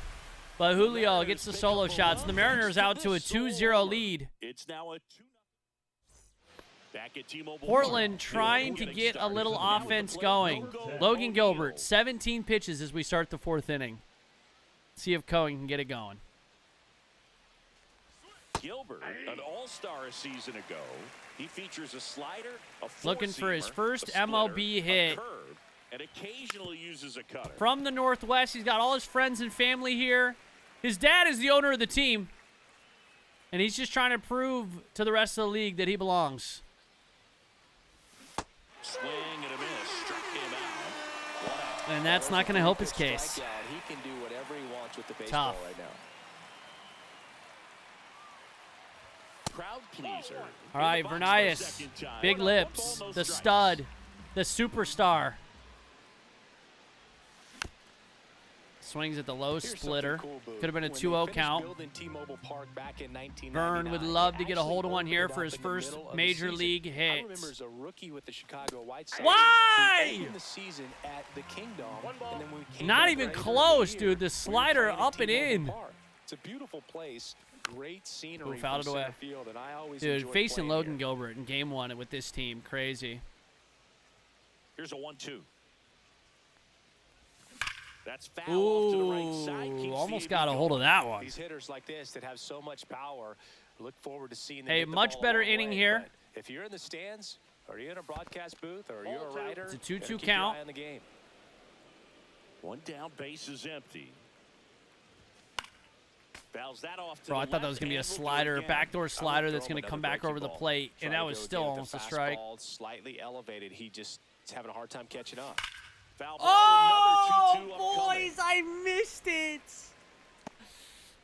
A: But Julio gets the solo shots. The Mariners out to a 2-0 lead.
B: It's now a 2-0. Back at T-Mobile
A: Portland
B: Park.
A: trying to get a little offense going. Logan Gilbert, 17 pitches as we start the 4th inning. See if Cohen can get it going.
B: Gilbert, an all-star a season ago. He features a slider, a
A: Looking for his
B: four-seamer,
A: first
B: a splitter,
A: MLB hit.
B: a curve, and occasionally uses a cutter.
A: From the Northwest, he's got all his friends and family here. His dad is the owner of the team, and he's just trying to prove to the rest of the league that he belongs.
B: Swing and a miss. Struck him out. 1 out.
A: And that's not going to help his case.
C: He can do whatever he wants with the baseball
A: Tough.
C: right now.
B: Crowd pleaser.
A: All right, Vernias, big lips, the stud, the superstar. Swings at the low splitter. Could have been a 2-0 count. Vern would love to get a hold of one here for his first major league hit. Why? Not even close, dude. The slider up and in.
C: It's a beautiful place. Great scenery.
A: Ooh, fouled it away.
C: Field, and I always
A: Dude,
C: enjoy
A: facing
C: playing
A: Logan
C: here.
A: Gilbert in game 1 with this team. Crazy.
B: Here's a 1-2. That's foul off to the right side.
A: Ooh,
B: Keeps
A: almost
B: the
A: got a
B: inning
A: hold of that one.
C: These hitters like this that have so much power, look forward to seeing them
A: Hey,
C: hit the
A: much
C: ball
A: better
C: a long
A: inning
C: way.
A: here.
C: But if you're in the stands, or you're in a broadcast booth, or you're a writer,
A: It's a 2-2
C: you gotta keep
A: count.
C: your eye on the game.
B: One down, base is empty. Fouls that off to
A: Bro, I
B: the
A: thought that was
B: left
A: going to be a
B: and will do
A: slider,
B: again.
A: backdoor slider that's going to
C: Throw him
A: come
C: another
A: back over the
C: breaking ball.
A: plate, and
C: Try
A: that
C: to
A: was
C: go
A: still
C: again with
A: almost
C: the
A: a strike.
C: fastball slightly elevated. He just is having a hard time catching up.
B: Foul ball,
A: Oh,
B: another 2-2 upcoming.
A: boys, I missed it.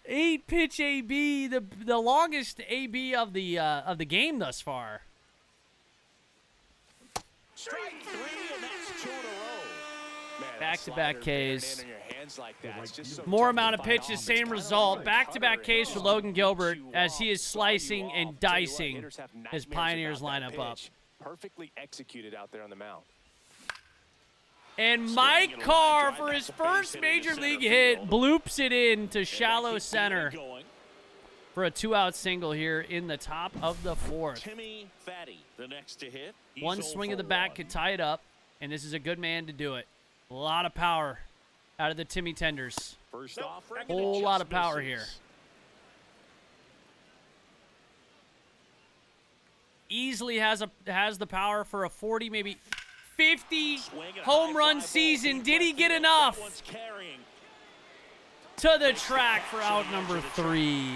A: 8-pitch AB, the longest AB of the game thus far.
B: Strike 3, and that's 2 in a row.
C: Man, that
A: Back-to-back
C: slider bearing
A: Ks.
C: in your hands like that, it's just so
A: More
C: tough
A: amount
C: to
A: of
C: fight
A: pitches,
C: off.
A: same
C: It's kinda
A: result.
C: like a
A: Back-to-back
C: cutter.
A: Ks for Logan Gilbert
C: You
A: as he is
C: saw you
A: slicing
C: off.
A: and
C: Tell you what,
A: dicing
C: hitters have
A: his
C: nightmares
A: Pioneers
C: about that
A: lineup up.
C: pitch. Perfectly executed out there on the mound.
A: And Mike Carr, for his first major league hit, bloops it in to shallow center for a 2-out single here in the top of the 4th.
B: Timmy Fatty, the next to hit. He's
A: One
B: 0
A: swing of
B: for
A: the bat
B: 1.
A: could tie it up, and this is a good man to do it. A lot of power out of the Timmy Tenders.
B: First off,
A: Whole lot of power here. Easily has the power for a 40, maybe 50 home run season. Did he get enough to the track for out number 3?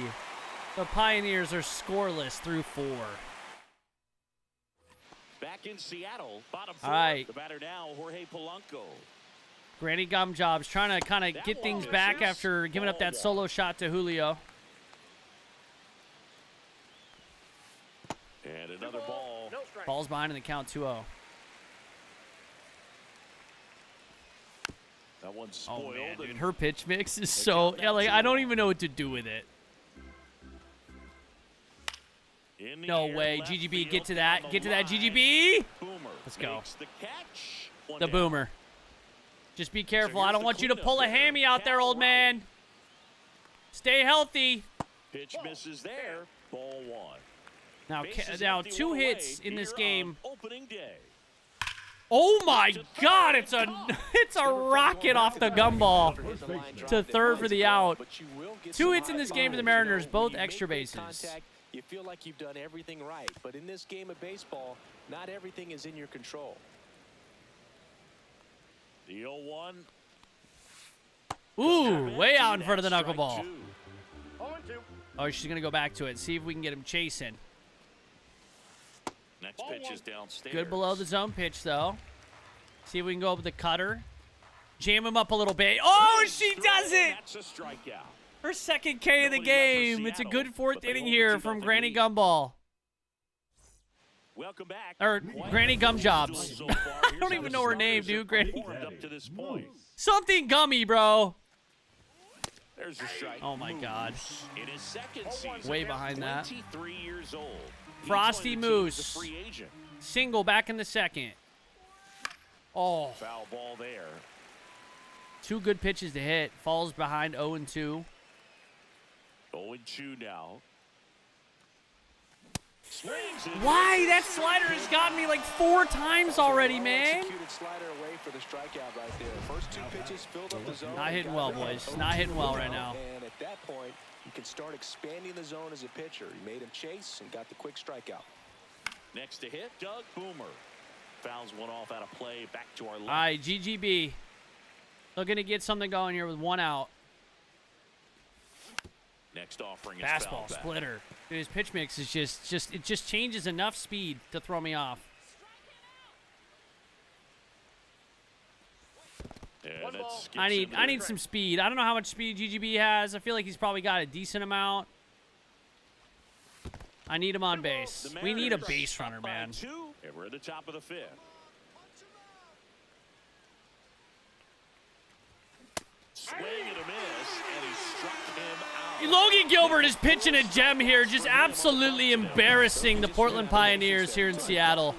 A: The Pioneers are scoreless through 4.
B: Back in Seattle, bottom 4.
A: All right.
B: The batter now, Jorge Polanco.
A: Granny Gumjobs trying to kind of get things back after giving up that solo shot to Julio.
B: And another ball.
A: Ball's behind in the count 2-0.
B: That one's
A: Oh,
B: spoiled.
A: man, dude.
B: and
A: Her pitch mix is so... Yeah, like, I don't even know what to do with it.
B: in the
A: No
B: air,
A: way.
B: left
A: GGB,
B: field
A: get to
B: down
A: that.
B: the
A: Get to that,
B: line.
A: GGB.
B: Boomer
A: Let's go.
B: makes the catch. One
A: The
B: down.
A: boomer. Just be careful. I
B: here's
A: don't
B: the
A: want you to
B: cleanup
A: pull a
B: hitter,
A: hammy out there,
B: Cal
A: old man. Stay healthy.
B: Pitch misses there. Ball 1.
A: Now,
B: Bases
A: now
B: empty,
A: 2
B: one
A: hits
B: away
A: in this
B: here on
A: game.
B: Opening day.
A: Oh my God! It's a rocket off the gumball to third for the out. 2 hits in this game for the Mariners, both extra bases.
C: You feel like you've done everything right, but in this game of baseball, not everything is in your control.
B: The 0-1.
A: Ooh, way out in front of the
B: Strike
A: knuckleball.
B: 2.
A: Oh, she's gonna go back to it. See if we can get him chasing.
B: Next pitch is downstairs.
A: Good below the zone pitch though. See if we can go up with the cutter. Jam him up a little bit. Oh, she does it!
B: That's a strikeout.
A: Her second K of the game. It's a good 4th inning here from Granny Gumball.
B: Welcome back.
A: Or Granny Gumjobs. I don't even know her name, dude. Granny.
B: Up to this point.
A: Something gummy, bro.
B: There's a strike.
A: Oh, my God.
B: In his second season,
A: Way behind that.
B: 23 years old. He
A: Frosty
B: joined the team as a
A: Moose.
B: free agent.
A: Single back in the second. Oh,
B: Foul ball there.
A: 2 good pitches to hit. Falls behind 0-2.
B: 0-2 now. Swings and
A: Why? That slider has gotten me like 4 times already, man.
C: Executed slider away for the strikeout right there. First 2 pitches filled up the zone.
A: Not hitting well, boys. Not hitting well right now.
C: And at that point, you can start expanding the zone as a pitcher. He made him chase and got the quick strikeout.
B: next to hit, Doug Boomer. Fouls one off out of play. Back to our left.
A: All right, GGB. Looking to get something going here with 1 out.
B: Next offering is
A: Fastball,
B: fouled back.
A: splitter. Dude, his pitch mix is just changes enough speed to throw me off.
B: Yeah, that's
A: I need some speed. I don't know how much speed GGB has. I feel like he's probably got a decent amount. I need him on base. We need a base runner, man.
B: And we're at the top of the 5th. Swing and a miss, and he struck him out.
A: Logan Gilbert is pitching a gem here, just absolutely embarrassing the Portland Pioneers here in Seattle.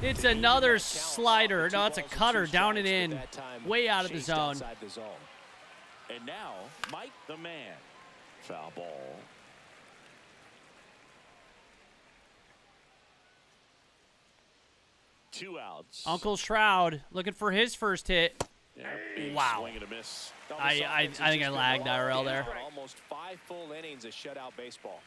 A: It's another slider. No, it's a cutter down and in, way out of the zone.
B: And now, Mike the Man. Foul ball. Two outs.
A: Uncle Shroud looking for his first hit.
B: Yeah, big
A: Wow.
B: swing and a miss.
A: I think I lagged IRL there.
C: Almost 5 full innings of shutout baseball.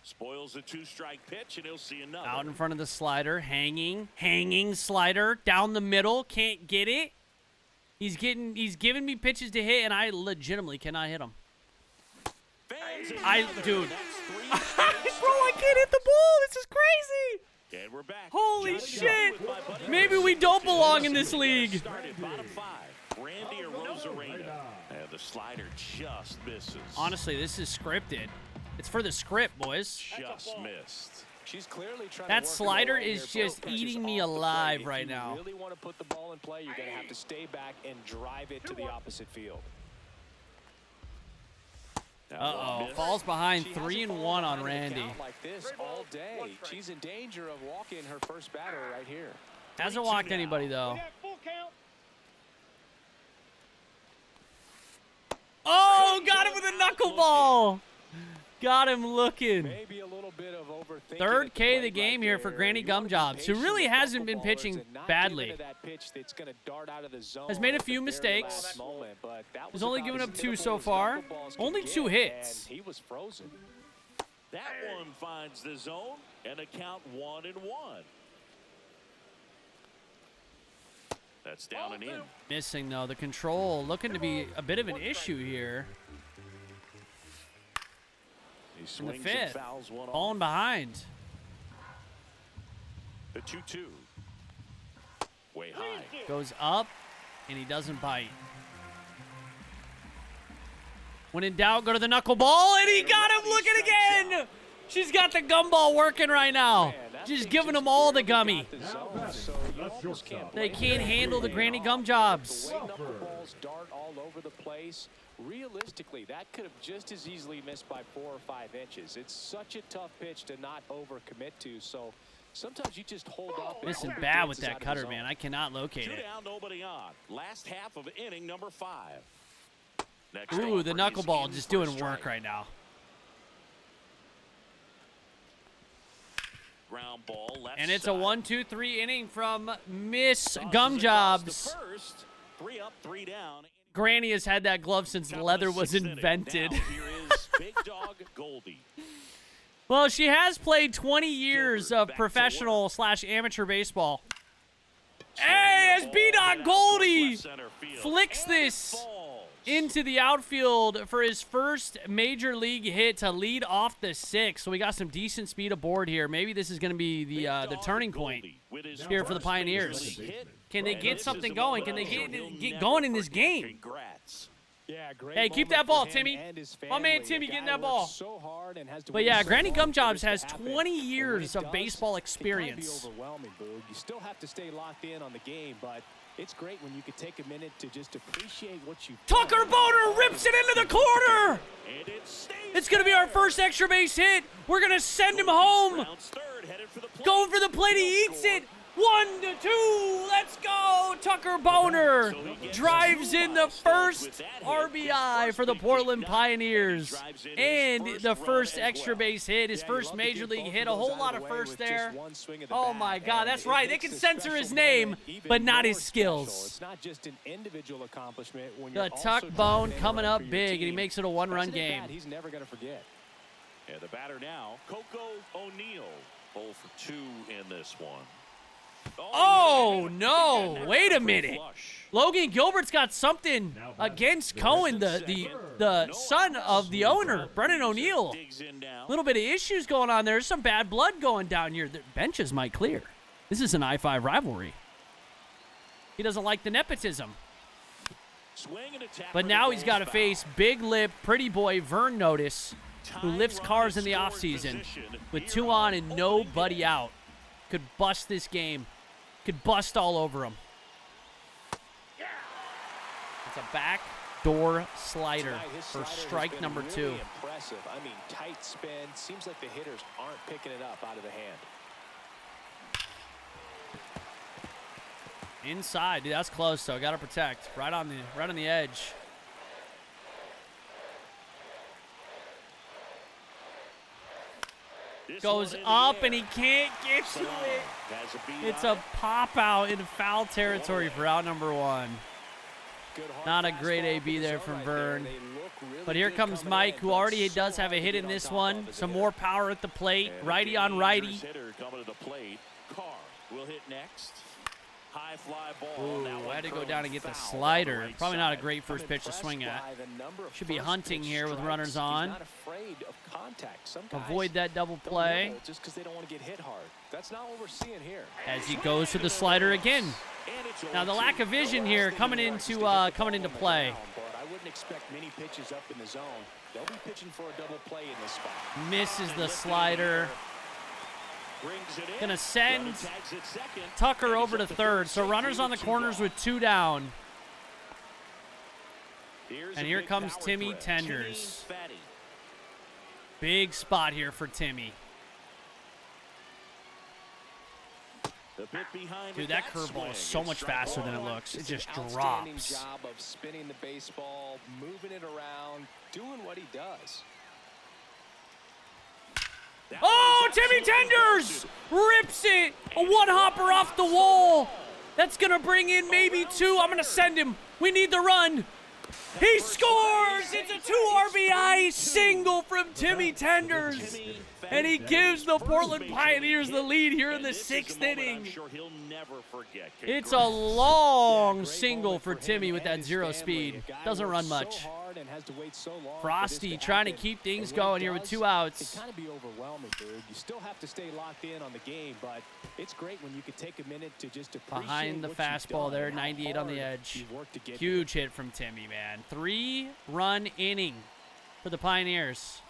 B: Spoils a 2-strike pitch, and he'll see another.
A: Out in front of the slider, hanging slider down the middle, can't get it. He's giving me pitches to hit, and I legitimately cannot hit him. Dude, bro, I can't hit the ball. This is crazy.
B: And we're back.
A: Holy shit! Maybe we don't belong in this league.
B: Started bottom 5. Randy Arozarena. And the slider just misses.
A: Honestly, this is scripted. It's for the script, boys.
B: Just missed.
C: She's clearly trying
A: That
C: to work
A: slider
C: it away
A: is
C: here.
A: just
C: Both pitches
A: eating me
C: off the plate.
A: alive
C: If
A: right
C: you
A: now.
C: really want to put the ball in play, you're going to have to stay back and drive it to the opposite field.
A: Uh-oh, falls behind
C: She
A: 3
C: hasn't
A: and
C: fallen
A: 1 on
C: behind an
A: Randy.
C: account like this all day. She's in danger of walking her first batter right here.
A: Hasn't walked anybody though. Oh, got him with a knuckleball. Got him looking.
C: Maybe a little bit of overthinking.
A: Third
C: at
A: K of the
C: plate
A: game
C: right
A: here for
C: there.
A: Granny
C: You wanna be
A: Gumjobs, who
C: patient
A: really
C: with
A: hasn't been
C: knuckleballers
A: pitching
C: and not
A: badly.
C: give into that pitch that's going to dart out of the zone
A: Has made a
C: at the
A: few
C: very
A: mistakes.
C: last moment, but that was
A: He's only
C: about
A: given
C: as
A: up 2
C: hittable
A: so
C: as
A: far.
C: knuckleballs can
A: Only
C: get,
A: 2 hits.
C: and he was frozen.
B: That one finds the zone, and a count 1 and 1. That's down and in.
A: Missing though, the control looking to be a bit of an issue here.
B: He
A: In
B: swings
A: the
B: and
A: 5th,
B: fouls one off.
A: falling behind.
B: The 2-2. Way high.
A: Goes up, and he doesn't bite. When in doubt, go to the knuckleball, and he got him looking again. She's got the gumball working right now. She's giving them all the gummy. They can't handle the Granny Gumjobs.
C: The way knuckleballs dart all over the place, realistically, that could have just as easily missed by 4 or 5 inches. It's such a tough pitch to not overcommit to, so sometimes you just hold up. and
A: Missing
C: hope it
A: bad with
C: dances out
A: that
C: of the
A: cutter,
C: zone.
A: man. I cannot locate
B: 2
A: it.
B: down, nobody on. Last half of inning number 5. Next
A: Ooh, the
B: offering is
A: knuckleball
B: in
A: just
B: for a
A: doing work
B: strike.
A: right now.
B: Ground ball left
A: And it's
B: side.
A: a 1-2-3 inning from Miss
B: Tosses across
A: Gumjobs.
B: the first. 3 up, 3 down.
A: Granny has had that glove since
B: Top of
A: leather
B: the
A: was
B: 6th inning.
A: invented.
B: Now here is Big Dog Goldie.
A: Well, she has played 20 years
B: Gilbert
A: of
B: back to
A: professional / amateur baseball. Hey, as B-Dog Goldie
B: Left center field.
A: flicks
B: And
A: this
B: it falls.
A: into the outfield for his first major league hit to lead off the 6th. So we got some decent speed aboard here. Maybe this is going to be
B: Big
A: the
B: Dog
A: turning
B: Goldie
A: point
B: with his
A: here for the
B: first
A: Pioneers.
B: major league hit.
A: Can they
B: And
A: get
B: this
A: something
B: is the
A: going?
B: moment
A: Can they
B: he'll
A: get
B: never
A: going in this
B: forget.
A: game?
B: Congrats.
C: Yeah, great
A: Hey, keep
C: moment
A: that ball,
C: for him
A: Timmy.
C: and his
A: My man
C: family.
A: Timmy
C: A
A: getting
C: guy
A: that ball.
C: works so hard and has to
A: But
C: wait
A: yeah,
C: so
A: Granny
C: long for
A: Gumjobs
C: this to
A: has
C: happen.
A: 20
C: And when
A: years
C: it
A: of
C: does,
A: baseball
C: it can be
A: experience.
C: overwhelming, Boog. You still have to stay locked in on the game, but It's great when you could take a minute to just appreciate what you.
A: Tucker Boner rips it into the corner. It's going to be our first extra base hit. We're going to send him home. Going for the plate. He eats it. 1-2. Let's go. Tucker Boner drives in the first RBI for the Portland Pioneers. And the first extra base hit, his first major league hit. A whole lot of firsts there. Oh, my God. That's right. They can censor his name, but not his skills.
C: It's not just an individual accomplishment.
A: The Tuck Bone coming up big, and he makes it a one-run game.
C: He's never going to forget.
B: Yeah, the batter now, Coco O'Neill. 0 for 2 in this one.
A: Oh, no. Wait a minute. Logan Gilbert's got something against Cohen, the son of the owner, Brennan O'Neill. A little bit of issues going on there. There's some bad blood going down here. The benches might clear. This is an I-5 rivalry. He doesn't like the nepotism. But now he's got to face big lip, pretty boy Vern Notice, who lifts cars in the offseason with 2 on and nobody out. Could bust this game. Could bust all over him. It's a backdoor slider for strike number 2.
C: Impressive. I mean, tight spin. Seems like the hitters aren't picking it up out of the hand.
A: Inside. Dude, that's close, though. Got to protect. Right on the edge. Goes up, and he can't get to it. It's a pop out in foul territory for out number 1. Not a great AB there from Vern. But here comes Mike, who already does have a hit in this one. Some more power at the plate. Righty on righty.
B: Carr will hit next. High fly ball.
A: Ooh, had to go down and get the slider. Probably not a great first pitch to swing at. Should be hunting here with runners on. Avoid that double play.
C: Just because they don't want to get hit hard. That's not what we're seeing here.
A: As he goes to the slider again. Now the lack of vision here coming into play.
C: I wouldn't expect many pitches up in the zone. They'll be pitching for a double play in this spot.
A: Misses the slider. Gonna send Tucker over to third. So runners on the corners with 2 down. And here comes Timmy Tenders. Big spot here for Timmy. Dude, that curveball is so much faster than it looks. It just drops.
C: Job of spinning the baseball, moving it around, doing what he does.
A: Oh, Timmy Tenders rips it. A one-hopper off the wall. That's going to bring in maybe 2. I'm going to send him. We need the run. He scores. It's a 2 RBI single from Timmy Tenders. And he gives the Portland Pioneers the lead here in the 6th inning. It's a long single for Timmy with that 0 speed. Doesn't run much. Frosty trying to keep things going here with 2 outs.
C: It kind of be overwhelming, dude. You still have to stay locked in on the game, but it's great when you can take a minute to just appreciate
A: behind the fastball there, 98 on the edge. Huge hit from Timmy, man. 3-run inning for the Pioneers.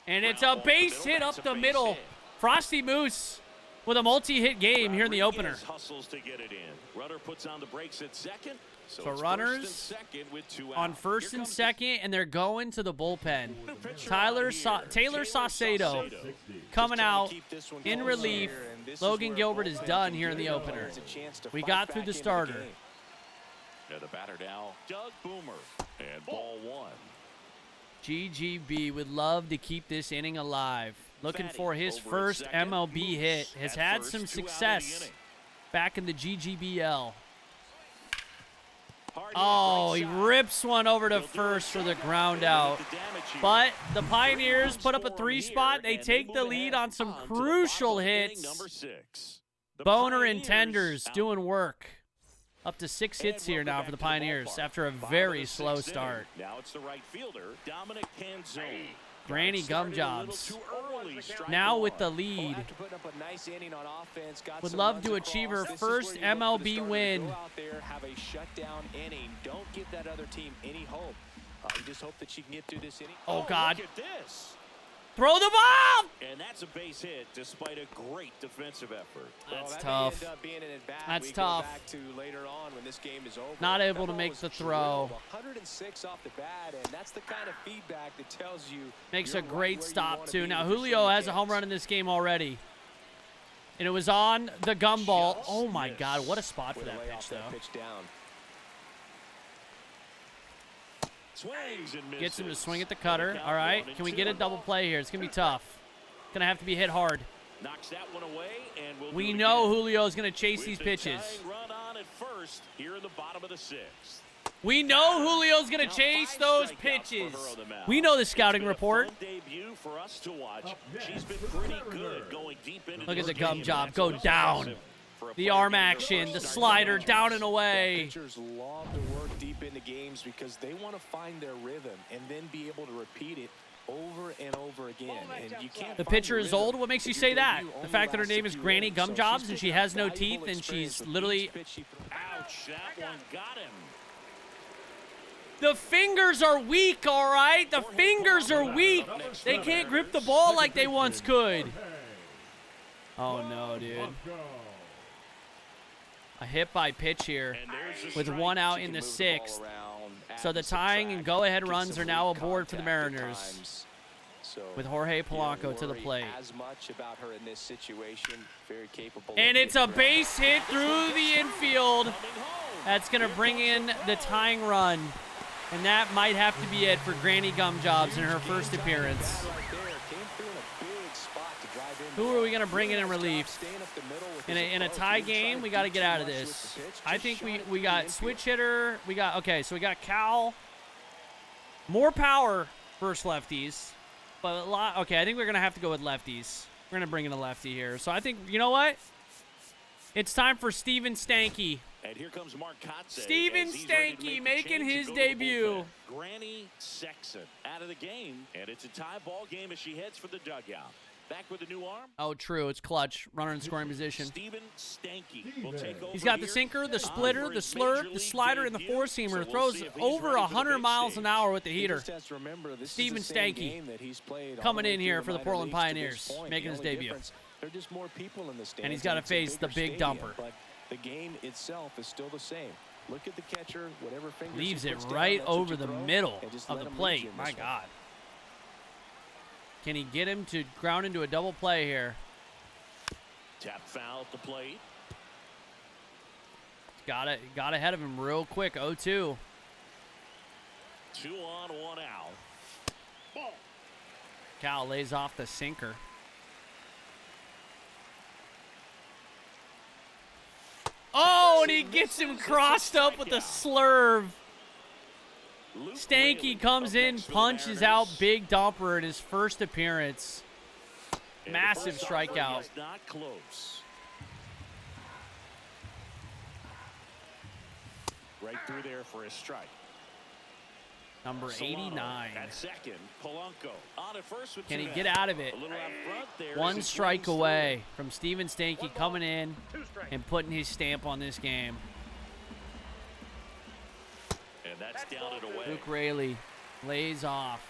A: And it's a base hit up the middle. Frosty Moose with a multi-hit game here in the opener.
B: Hustles to get it in. Runner puts on the brakes at second.
A: So runners on first and second, and they're going to the bullpen. Taylor Saucedo coming out in relief. Logan Gilbert is done here in the opener. We got through the starter.
B: Yeah, the batter now, Doug Boomer, and ball 1.
A: GGB would love to keep this inning alive. Looking for his first MLB hit. Has had some success back in the GGBL. Oh, he rips one over to first for the ground out. But the Pioneers put up a 3 spot. They take the lead on some crucial hits. Boner and Tenders doing work. Up to 6 hits here now for the Pioneers after a very slow start.
B: Now it's the right fielder, Dominic Canzone.
A: Granny gum jobs. Now with the lead. Would love to achieve her first MLB win.
C: Don't give that other team any hope. You just hope that she can get through this inning.
A: Oh, God.
B: Look at this.
A: Throw the ball!
B: And that's a base hit despite a great defensive effort.
A: That's
C: that
A: tough.
C: may end up being an at-bat
A: That's
C: we
A: tough.
C: Go back to later on when this game is over.
A: Not able to
C: That
A: make
C: ball
A: the
C: was
A: throw.
C: drilled 106 off the bat, and that's the kind of feedback that tells you
A: Makes
C: you're
A: a great
C: right where you
A: stop,
C: wanna
A: too.
C: be
A: Now,
C: with your
A: Julio
C: swing
A: has a home
C: mechanics.
A: run in this game already. And it was on the gumball. Oh, my God. What a spot for
C: Way to
A: that
C: lay
A: pitch,
C: off
A: though.
C: that pitch down.
B: Swings and misses.
A: Gets him to swing at the cutter.
B: Count
A: All right.
B: 1-2.
A: Can we get a double play here? It's going to be tough. Going to have to be hit hard.
B: Knocks that one away, and we'll
A: We
B: do it
A: know
B: again.
A: Julio is going to chase
B: With
A: these
B: the
A: pitches.
B: tying run on at first here in the bottom of the sixth.
A: We know Julio's going to
B: Now
A: chase
B: 5
A: those
B: strikeouts for
A: pitches.
B: her on the mound.
A: We know the
B: It's
A: scouting
B: been a
A: report.
B: fun debut for us to watch. She's been pretty good going deep into
A: Look at
B: this
A: the gum
B: game,
A: job
B: and
A: go
B: that's
A: down.
B: impressive for a
A: The
B: player
A: arm
B: getting her
A: action,
B: first
A: the
B: start
A: slider
B: in the
A: down
B: majors.
A: and away.
C: Pitchers love to work deep into games because they want to find their rhythm and then be able to repeat it over and over again. And you can't
A: The
C: find
A: pitcher
C: your
A: is
C: rhythm
A: old. What makes you
C: if
A: say
C: your
A: that?
C: debut
A: The
C: only
A: fact that her
C: lasts a
A: name is
C: few
A: Granny
C: innings. So
A: Gumjobs
C: she's
A: and she
C: picking up
A: has no
C: valuable
A: teeth and
C: experience
A: she's
C: with
A: literally...
C: each pitch she throws.
B: Ouch, that one got him.
A: The fingers are weak, all right? The fingers are weak. They can't grip the ball like they once could. Oh, no, dude. A hit by pitch here
B: And there's the
A: with
B: strike.
A: one out
C: She
A: in
C: can
A: the
C: move the ball
A: sixth.
C: around, add
A: So the
C: and subtract,
A: tying and go-ahead
C: get
A: runs
C: some
A: are now
C: weak
A: aboard for the
C: contact at
A: Mariners
C: times. So
A: with Jorge
C: you don't
A: Polanco to the
C: worry
A: plate.
C: as much about her in this situation. Very capable.
A: And
C: of
A: it's a
C: getting around.
A: base hit through the infield.
B: Coming home.
A: That's going to bring in the tying run. And that might have to be it for Granny Gumjobs in her first appearance.
C: Right there, came through in a big spot to drive in.
A: Who are we going to bring in relief?
C: Staying up the middle with
A: In
C: his
A: a
C: approach.
A: tie
C: He didn't try
A: game,
C: to
A: we got to
C: do
A: get
C: too
A: out of
C: much with
A: this.
C: the pitch,
A: I
C: just
A: think
C: shot it
A: we
C: through
A: got
C: the
A: switch
C: infield.
A: hitter. Okay, so we got Cal. More power versus lefties. But okay, I think we're going to have to go with lefties. We're going to bring in a lefty here. So I think, you know what? It's time for Steven Stanky.
B: And here comes Mark Kotze
A: Steven
B: as he's ready to
A: Stanky
B: make the
A: making
B: change
A: his
B: and go to the
A: debut.
B: bullpen. Granny Sexton out of the game, and it's a tie ball game as she heads for the dugout. Back with a new arm.
A: Oh, true. It's clutch. Runner in scoring position.
B: Steven Stanky will take over.
A: He's got the
B: here
A: sinker, the
B: on
A: splitter,
B: for
A: the
B: his
A: slurve,
B: major
A: the
B: league
A: slider, and the
B: debut.
A: four-seamer.
B: So we'll
A: Throws
B: see if he's
A: over
B: ready for the
A: 100
B: big
A: miles
B: stage.
A: an hour with the
C: He
A: heater.
C: just has to remember, this
A: Steven
C: is the same
A: Stanky
C: game that he's played all
A: coming
C: the way
A: in
C: through
A: here
C: the
A: for the
C: minor
A: Portland
C: leagues to
A: Pioneers,
C: this point.
A: making
C: The
A: his
C: only
A: debut.
C: difference, there are just more people in the stands,
A: And he's got to
C: it's a
A: face the
C: bigger
A: big
C: stadium,
A: dumper.
C: But the game itself is still the same. Look at the catcher, whatever fingers he
A: Leaves it
C: puts down,
A: right
C: that's what
A: over
C: you
A: the
C: throw,
A: middle
C: and just
A: of
C: let
A: the
C: him lead
A: plate.
C: you in
A: My
C: this one.
A: God. Can he get him to ground into a double play here?
B: Tap foul at the plate.
A: Got ahead of him real quick. 0-2.
B: 2 on, 1 out.
A: Cal lays off the sinker. Oh, and he gets him crossed up with a slurve.
B: Luke
A: Stanky
B: Whaley
A: comes
B: up
A: in,
B: next for the
A: punches
B: Mariners.
A: out big dumper in his first appearance.
B: And the
A: Massive
B: first offering
A: strikeout.
B: is not close. Right through there for a strike.
A: Number
B: Solano
A: 89.
B: at second. Polanco on at first with
A: Can he
B: 2
A: get
B: down.
A: out of it?
B: A little out front there as
A: One
B: he
A: strike
B: swings
A: away from Steven Stanky coming in and putting his stamp on this game.
B: through. And that's down and away.
A: Luke Raley lays off.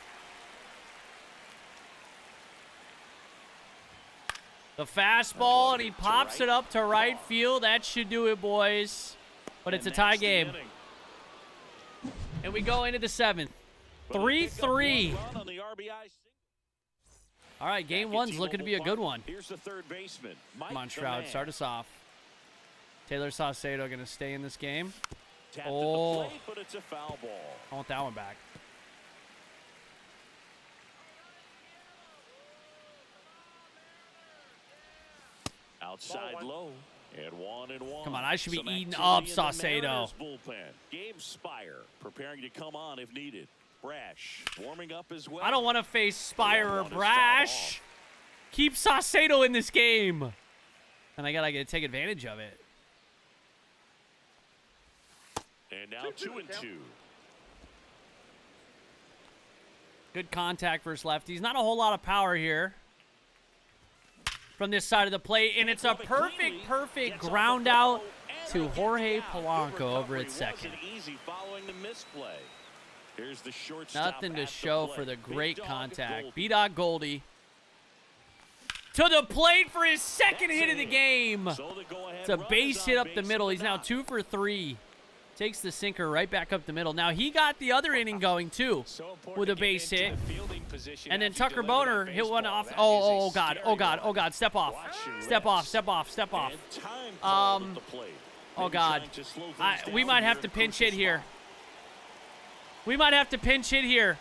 A: The fastball, and he pops it up to right field. That should do it, boys. But it's a
B: And
A: tie
B: that's the
A: game.
B: inning.
A: And we go into the 7th.
B: But a pickup
A: 3-3.
B: run on the RBI single.
A: All right, game
B: Back at
A: one's looking to be a
B: T-Mobile
A: good one.
B: Park. Here's the third baseman. Mike
A: Come on,
B: the
A: Stroud,
B: Man.
A: start us off. Taylor Saucedo going to stay in this game.
B: Tapped
A: Oh.
B: at the plate, but it's a foul ball.
A: I want that one back.
B: Outside low. And 1-1.
A: Come on, I should be
B: Some
A: eating
B: activity
A: up
B: in the
A: Saucedo.
B: Mariners bullpen. Gabe Spire preparing to come on if needed. Brash warming up as well.
A: I don't want to face Spire or
B: want to start
A: Brash.
B: off.
A: Keep Saucedo in this game. And I got to take advantage of it.
B: And now 2-2.
A: Good contact versus lefties. Not a whole lot of power here from this side of the plate. And it's a perfect ground out to Jorge Polanco over at second.
B: Easy following the misplay. Here's the shortstop
A: Nothing to
B: at the
A: show
B: plate.
A: for the
B: Big
A: great
B: dog
A: contact.
B: Gold.
A: B-Dog Goldie to the plate for his second hit of the game.
B: So the go-ahead
A: It's a
B: run
A: base
B: is
A: hit
B: on
A: up the
B: base
A: middle.
B: in
A: He's now
B: ninth.
A: 2 for 3. Takes the sinker right back up the middle. Now, he got the other inning going, too,
C: So important
A: with a
C: to get
A: base
C: into
A: hit.
C: the fielding position
A: And then
C: after you
A: Tucker
C: deliver
A: Boner
C: that
A: hit one
C: baseball.
A: off.
C: That
A: Oh,
C: is a
A: God.
C: scary
A: Oh, God.
C: one.
A: Oh, God. Step off.
B: Watch your
A: Step off.
B: wrists.
A: Step off. Step off.
B: And time called at the plate.
A: Oh,
B: Maybe
A: God.
B: trying to slow things
A: We
B: down
A: might
B: here
A: have
B: at
A: to
B: a
A: pinch
B: crucial
A: hit here.
B: spot.
A: We might have to pinch hit here.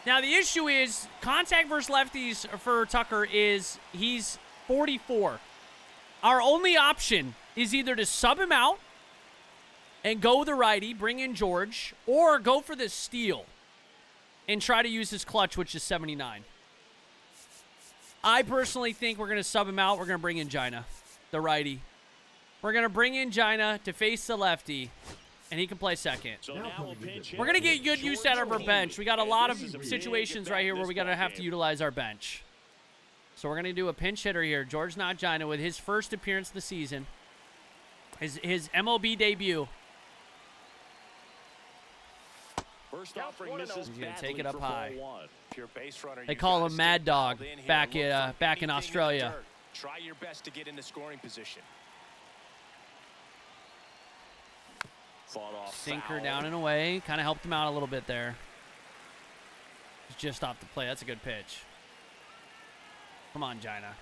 A: Now, the issue is contact versus lefties for Tucker is he's 44. Our only option is either to sub him out and go the righty, bring in George, or go for the steal and try to use his clutch, which is 79. I personally think we're going to sub him out. We're going to bring in Gina, the righty. We're going to bring in Gina to face the lefty, and he can play second.
B: So now a pinch
A: We're going to
B: hit.
A: get good use out of our bench. We got a
B: And
A: lot
B: this
A: of
B: is a big
A: situations right
B: at-bat
A: here
B: in
A: where
B: this
A: we got to
B: ball
A: have to
B: game.
A: utilize our bench. So we're going to do a pinch hitter here. George Notgina with his first appearance of the season. His MLB debut.
B: First offering misses
A: He's gonna
B: badly
A: take it up
B: for
A: high.
B: ball one.
C: If you're a base runner,
A: They
C: you
A: call
C: gotta
A: him Mad
C: stay
A: Dog
C: dialed in here.
A: back
C: Look
A: in
C: for
A: back in
C: anything the
A: Australia.
C: dirt. Try your best to get into scoring position.
B: Fought off
A: Sinker
B: foul.
A: down and away. Kind of helped him out a little bit there. Just off the play. That's a good pitch. Come on, Gina.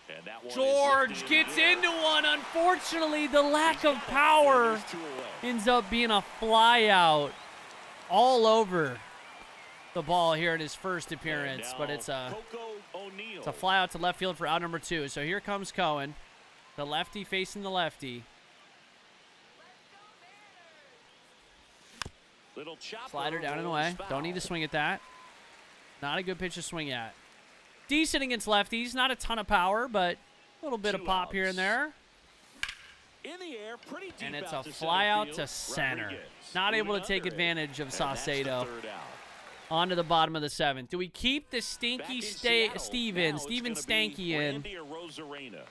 B: And that one is
A: George
B: lifted
A: gets
B: in the air.
A: into one. Unfortunately, the lack of power
B: There's two away.
A: ends up being a fly out all over the ball here in his first appearance.
B: And
A: But
B: now
A: it's a
B: Coco O'Neal.
A: fly out to left field for out number 2. So here comes Cohen, the lefty facing the lefty.
B: Little chopper
A: Slider down and
B: rolls
A: away.
B: foul.
A: Don't need to swing at that. Not a good pitch to swing at. Decent against lefties. Not a ton of power, but a little bit of
B: Two
A: pop here
B: outs.
A: and there.
B: In the air, pretty deep
A: And it's
B: out
A: a
B: to
A: fly
B: center
A: out
B: field.
A: to center.
B: Rodriguez
A: Not able to
B: moving
A: take
B: under it.
A: advantage of
B: And that's the
A: Saucedo.
B: third out.
A: On to the bottom of the 7th. Do we keep the
B: Back
A: stinky
B: in Seattle.
A: Steven
B: Now it's gonna be
A: Stanky in?
B: Randy Arozarena.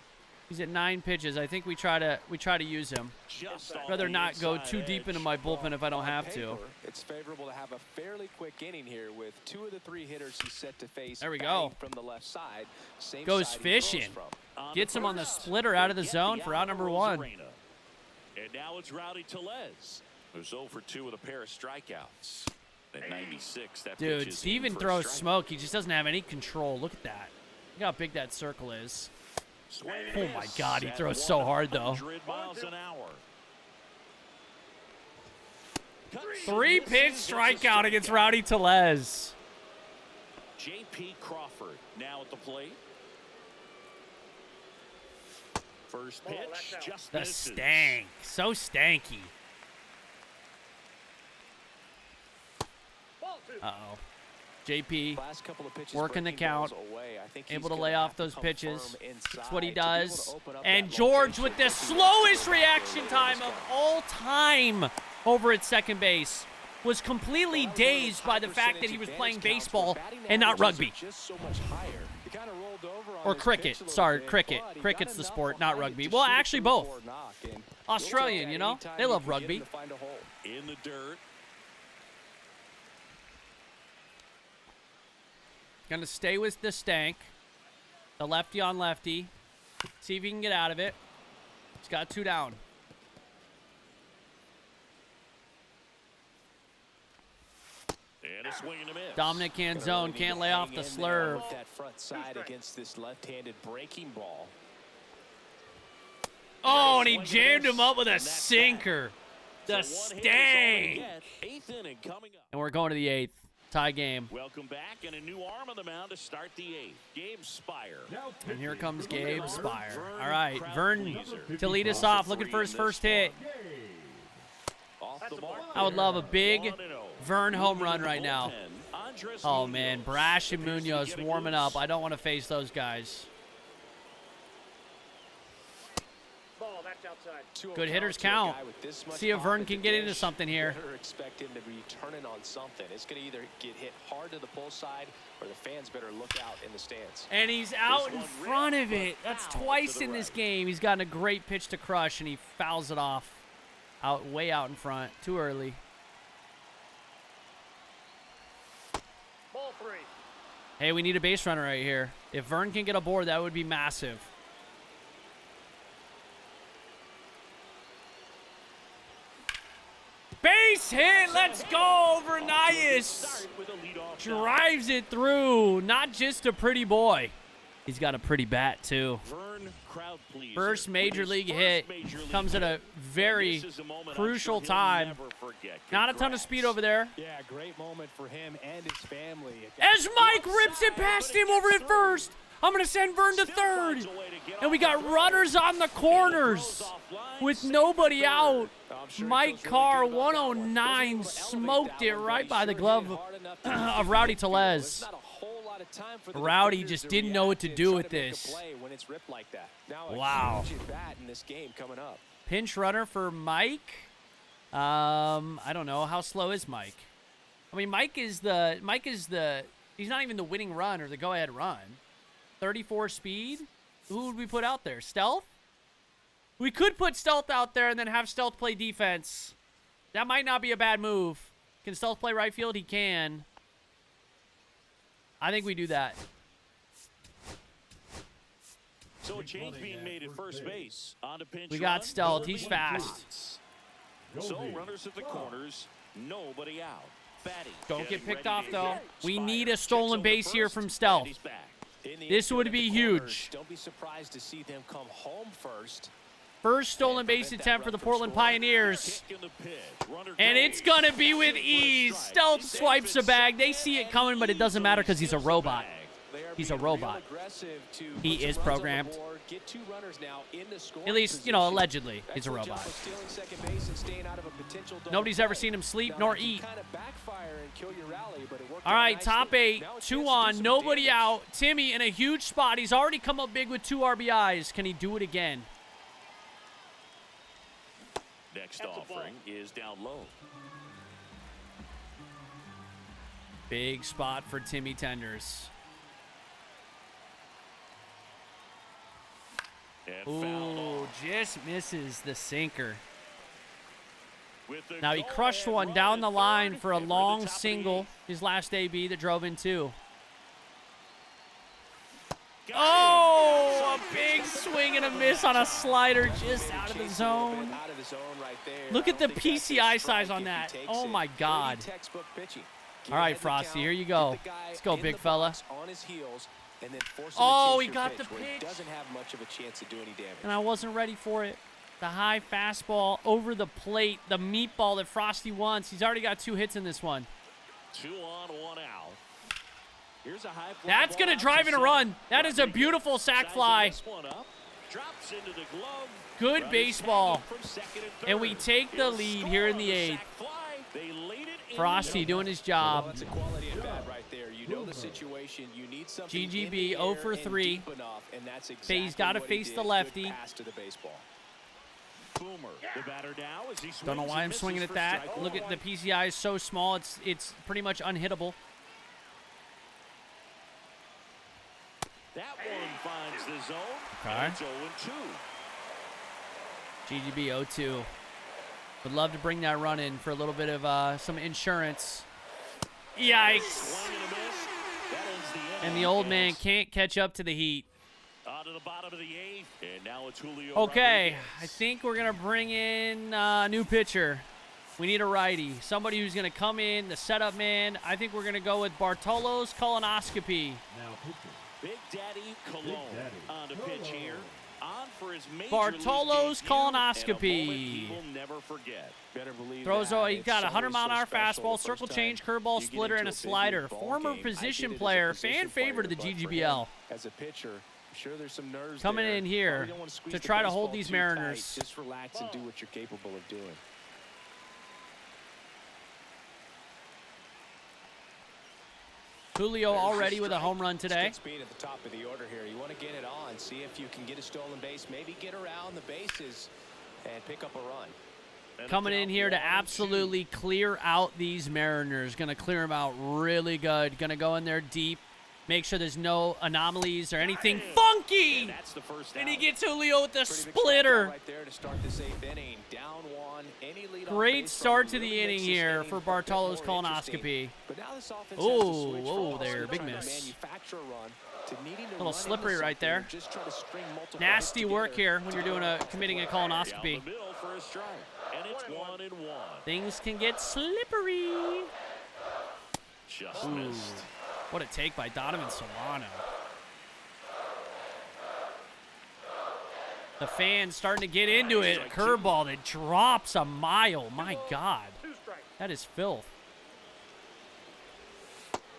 A: He's at 9 pitches. I think we try to use him.
B: Just off
A: Rather
B: the
A: not go
B: inside
A: too deep
B: edge.
A: into my bullpen if I don't
C: On
A: have to.
C: paper, it's favorable to have a fairly quick inning here with 2 of the 3 hitters he's set to face.
A: There we
C: batting
A: go.
C: From the left side, same
A: Goes
C: side he throws
A: fishing.
C: from.
B: On
A: Gets
B: to
A: him on the
B: first.
A: splitter out of the
B: They get
A: zone for out number 1.
B: Arozarena. And now it's Rowdy Tellez, who's 0 for 2 with a pair of strikeouts. At 96, that pitch
A: Dude,
B: is
A: Steven
B: in for a
A: throws
B: strike.
A: smoke. He just doesn't have any control. Look at that. Look how big that circle is.
B: Swing and
A: Oh my
B: miss
A: God, he
B: at
A: throws so hard, though.
B: 100 miles an hour.
A: 3-pitch strikeout against Rowdy Tellez.
B: J.P. Crawford now at the plate. First pitch, just
A: The
B: misses.
A: stank. So stanky. Uh-oh. JP
C: Last couple of pitches
A: working the
C: breaking balls
A: count.
C: away. I think he's
A: able to
C: gonna
A: lay
C: have
A: off
C: to
A: those
C: come
A: pitches.
C: firm
A: That's what he
C: inside to be able
A: does.
C: to open up
A: And
C: that
A: George
C: location
A: with the
C: for
A: slowest
C: the
A: reaction time of all time over at second base. Was completely dazed by the fact that he was playing baseball and not rugby. Or cricket. Sorry, cricket. Cricket's the sport, not rugby. Well, actually both. Australian, you know? They love rugby.
B: In the dirt.
A: Gonna stay with the stank. The lefty on lefty. See if he can get out of it. He's got 2 down.
B: And a swing and a miss.
A: Dominic Canzone can't lay off the slurve.
C: That front side against this left-handed breaking ball.
A: Oh, and he jammed him up with a sinker. The
B: So 1 hit is all they
A: stank.
B: get. 8th inning coming up.
A: And we're going to the 8th. Tie game.
B: Welcome back, and a new arm on the mound to start the 8th. Gabe Spire.
A: And here comes Gabe Spire.
B: Vern
A: All right, Vern
B: Krautweiser.
A: to lead us off, looking for his first hit.
B: Off the mark
A: I would
B: there.
A: love a big
B: 1-0.
A: Vern home run right now.
B: Bullpen, Andres
A: Oh, man,
B: Munoz
A: Brash and
B: appears to be
A: Munoz
B: getting
A: warming
B: loose.
A: up. I don't want to face those guys. Good hitters count. See if Vern can get into something here.
C: Better expect him to be turning on something. It's going to either get hit hard to the pull side, or the fans better look out in the stands.
A: And he's out in
B: one
A: front of
B: ripped,
A: it.
B: but
A: That's
B: foul
A: twice
B: to the
A: in this
B: right.
A: game. He's gotten a great pitch to crush, and he fouls it off. Way out in front. Too early. Hey, we need a base runner right here. If Vern can get aboard, that would be massive. Base hit. Let's go. Vernias drives it through. Not just a pretty boy. He's got a pretty bat, too. First major league hit comes at a very crucial time. Not a ton of speed over there.
C: Yeah, great moment for him and his family.
A: As Mike rips it past him over at first. I'm going to send Vern to third. And we got runners on the corners with nobody out. Mike Carr, 109, smoked it right by the glove of Rowdy Tellez. Rowdy just didn't know what to do with this. Wow. Pinch runner for Mike. I don't know. How slow is Mike? I mean, Mike is the, he's not even the winning run or the go-ahead run. 34 speed. Who would we put out there? Stealth? We could put Stealth out there and then have Stealth play defense. That might not be a bad move. Can Stealth play right field? He can. I think we do that.
B: So a change being made at first base. On to pinch
A: We got
B: run.
A: Stealth. He's fast.
B: So runners at the corners. Nobody out. Fatty.
A: Don't get
B: getting
A: picked
B: ready
A: off,
B: to
A: though.
B: hit.
A: We
B: Spire
A: need a
B: checks
A: stolen
B: over
A: base here
B: first.
A: from Stealth.
B: Fatty's back.
A: This would be huge.
C: Don't be surprised to see them come home first.
A: First stolen base attempt for the Portland Pioneers.
B: Kick in the pitch. Runner
A: And it's
B: goes.
A: going to be with ease. Stealth swipes the bag. They see it coming, but it doesn't matter because he's a robot. He's a robot. He is programmed. At least, you know, allegedly, he's a robot. Nobody's ever seen him sleep nor eat. All right, top 8, 2 on, nobody out. Timmy in a huge spot. He's already come up big with 2 RBIs. Can he do it again?
B: Next offering is down low.
A: Big spot for Timmy Tenders.
B: And
A: Ooh, just misses the sinker.
B: with the
A: Now he
B: goal
A: crushed
B: and
A: one
B: run
A: down
B: at
A: the line
B: third,
A: for a
B: and we're at the
A: long
B: top of the
A: single.
B: 8th.
A: His last AB that drove in 2.
B: Got
A: Oh, a big swing and a miss on a slider just out of the zone. Look at the PCI size on that. Oh, my God. All right, Frosty, here you go. Let's go, big fella. Oh, he got the pitch.
C: Doesn't have much of a chance to do any damage.
A: And I wasn't ready for it. The high fastball over the plate, the meatball that Frosty wants. He's already got 2 hits in this one.
B: 2 on, 1 out. Here's a high fly
A: That's
B: ball
A: going to
B: out
A: drive in a
B: center.
A: run. That is a beautiful sack
B: Sizing
A: fly.
B: this one up. Drops into the glove.
A: Good
B: Runners
A: baseball.
B: tagging from second and
A: And we
B: third.
A: take the
B: He'll
A: lead
B: score
A: here in
B: on
A: the
B: the
A: 8th.
B: sac fly. They laid it in
A: Frosty
B: the
A: doing his job.
C: That's a quality at bat right there. You know the situation. You need something in
A: GGB
C: the
A: 0
C: air
A: for
C: and
A: 3.
C: deep enough, and that's exactly
A: He's got to
C: what he
A: face
C: did.
A: the
C: Good
A: lefty.
C: pass to the baseball.
B: Boomer, the batter now as he
A: Don't know
B: swings
A: why
B: and
A: I'm
B: misses
A: swinging at
B: for
A: that.
B: strike
A: Look at
B: one.
A: the PCI is so small. It's pretty much unhittable.
B: That one finds the zone.
A: Okay.
B: And it's 0-2.
A: GGB 0-2. Would love to bring that run in for a little bit of some insurance. Yikes.
B: Swing and a miss. That ends the inning.
A: And the old man can't catch up to the heat.
B: On to the bottom of the 8th. And now it's Julio
A: Okay,
B: Rodriguez.
A: I think we're going to bring in a new pitcher. We need a righty. Somebody who's going to come in, the setup man. I think we're going to go with Bartolo's colonoscopy.
B: Big Daddy Cologne on the pitch here. On for his major
A: Bartolo's
B: league debut, and a
A: colonoscopy.
B: moment he will never forget.
C: Better believe
A: Throws
C: that.
A: he got a
C: It's
A: 100-mile-an-hour
C: so special
A: fastball,
C: the
A: circle
C: first
A: change,
C: time
A: curveball,
C: you get
A: splitter,
C: into
A: and a
C: a big
A: slider.
C: league ball
A: Former
C: game. I
A: position
C: did it as a
A: player,
C: position
A: fan favorite of the
C: player, but for
A: GGBL.
C: him, as a pitcher, I'm sure there's some nerves
A: Coming
C: there.
A: in here
C: Probably don't wanna squeeze
A: to
C: the
A: try to hold
C: baseball
A: these
C: too
A: Mariners.
C: tight. Just relax and do what you're capable of doing.
A: Julio already with a home run today.
C: Good speed at the top of the order here. You want to get it on, see if you can get a stolen base, maybe get around the bases and pick up a run.
B: And
A: Coming
B: the
A: in
B: count
A: here to
B: 1-2.
A: absolutely clear out these Mariners. Going to clear them out really good. Going to go in there deep. Make sure there's no anomalies or anything funky monkey.
B: And that's the first
A: And he
B: out.
A: gets Julio with the
C: Pretty big
A: splitter.
C: strikeout right there to start this 8th inning. Down 1. Any lead
A: Great start to the inning here for Bartolo's colonoscopy.
C: But now this offense
A: Ooh,
C: has to switch
A: whoa
C: from
A: there, big
C: trying to
A: miss.
C: manufacture a run to needing to
A: Little
C: run into
A: slippery right
C: something
A: there.
C: and just try to string multiple
A: Nasty
C: hits
A: work
C: together
A: here when you're doing committing a
B: Down
A: colonoscopy.
B: the middle for a strike. And it's 1-1.
A: Things can get slippery.
B: Just missed.
A: What a take by Donovan Solano. The fans starting to get into it. A curveball that drops a mile. My God. That is filth.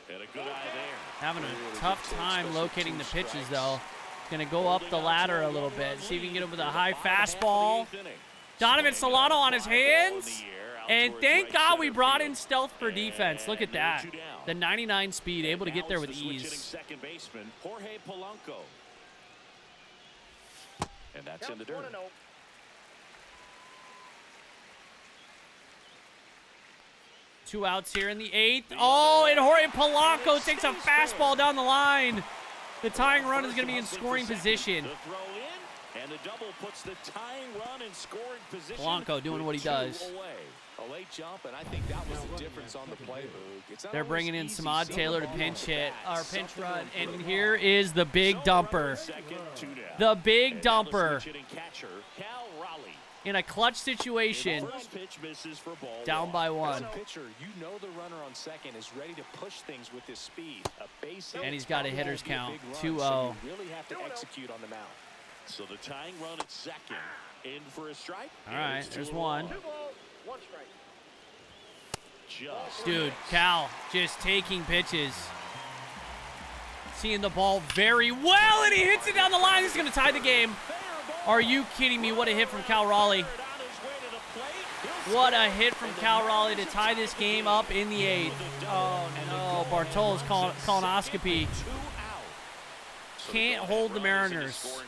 B: And a good eye there.
A: Having a tough time locating the pitches, though. Going to go up the ladder a little bit. See if he can get him with a high fastball. Donovan Solano on his hands. And thank God we brought in stealth for defense. Look at that. The 99 speed, able to get there with ease.
B: Second baseman, Jorge Polanco. And that's in the dirt.
A: 2 outs here in the 8th. Oh, and Jorge Polanco takes a fastball down the line. The tying run is going to be in scoring position.
B: The throw in, and the double puts the tying run in scoring position.
A: Polanco doing what he does.
C: A late jump, and I think that was the difference on the play, Boog. It's not
A: They're
C: always
A: bringing in
C: easy
A: Samad
C: seeing
A: Taylor
C: the
A: to
C: ball
A: pinch
C: off the
A: hit,
C: bat.
A: or pinch
C: Something
A: run,
C: to
A: and
C: improve
A: here is the big dumper.
B: Second, 2 down.
A: The big
B: And now the
A: dumper
B: switch-hitting catcher, Cal Raleigh.
A: in a clutch situation,
B: First pitch misses for ball
A: down
B: one.
A: by
C: As
A: 1.
C: a pitcher, you know the runner on second is ready to push things with his speed. A base hit
A: And he's got a
C: probably
A: hitter's
C: won't be a
A: count,
C: big run,
A: 2-0.
C: so you really have to execute on the mound.
B: So the tying run at second, in for a strike.
A: All right,
B: It's
A: there's
B: 2-1.
A: 1.
B: Just
A: Dude, Cal just taking pitches. Seeing the ball very well, and he hits it down the line. He's going to tie the game. Are you kidding me? What a hit from Cal Raleigh. What a hit from Cal Raleigh to tie this game up in the 8th. Oh, no. Bartolo's colonoscopy. Can't hold the Mariners.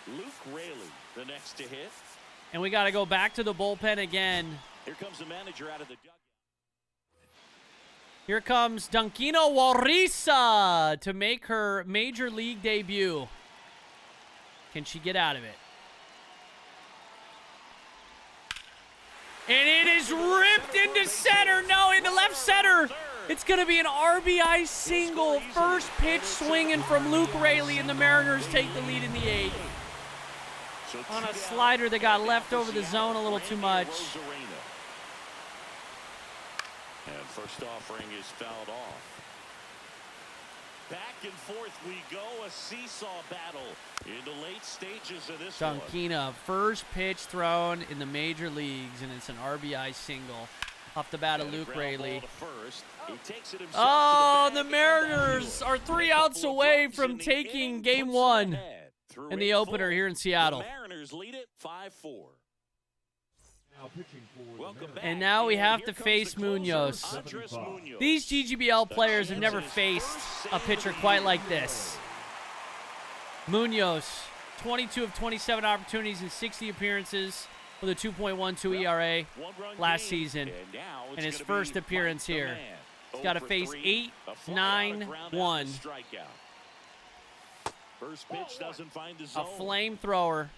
B: Luke Raley, the next to hit.
A: And we got to go back to the bullpen again.
B: Here comes the manager out of the dugout.
A: Here comes Dunkino Warisa to make her major league debut. Can she get out of it? And it is ripped into center. No, into left center. It's going to be an RBI single. First pitch swinging from Luke Raley, and the Mariners take the lead in the 8th. On a slider that got left over the zone a little too much.
B: And first offering is fouled off. Back and forth we go, a seesaw battle in the late stages of this one.
A: Dunkina, first pitch thrown in the major leagues, and it's an RBI single off the bat of Luke Raley. Oh, the Mariners are 3 outs away from taking game 1 in the opener here in Seattle.
B: The Mariners lead it 5-4.
A: And now we have to face Munoz. These GGBL players have never faced a pitcher quite like this. Munoz, 22 of 27 opportunities in 60 appearances with a 2.12 ERA last season. And his first appearance here. He's got to face 8-9-1.
B: First pitch doesn't find the
A: A
B: zone.
A: flamethrower.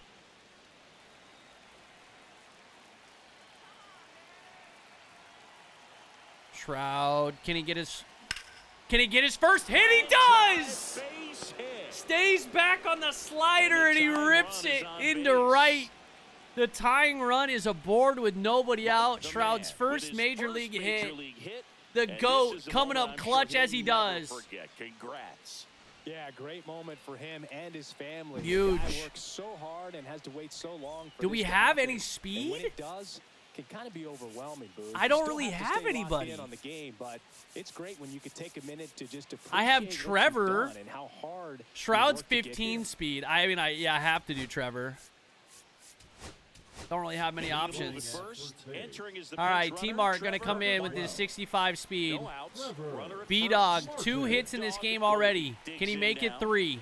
A: Shroud, can he get his first hit? He does!
B: Base hit.
A: Stays back on the slider and he rips it into right. The tying run is aboard with nobody out. Shroud's first major league hit. The GOAT coming up clutch as he does.
B: Congrats.
C: Yeah, great moment for him and his family.
A: Huge.
C: The guy works so hard and has to wait so long for
A: Do
C: this
A: we
C: to
A: have
C: happen.
A: any
C: And
A: speed?
C: when it does, it can kind of be overwhelming, Boo.
A: I don't really have anybody.
C: On the game, but it's great when you can take a minute to just
A: I have
C: appreciate what you've
A: Trevor.
C: done and how hard you
A: Shroud's
C: worked to get
A: 15
C: here.
A: speed. I mean, I have to do Trevor. Don't really have many options. All right, T-Mark going to come in with his 65 speed. B-Dog, 2 hits in this game already. Can he make it 3?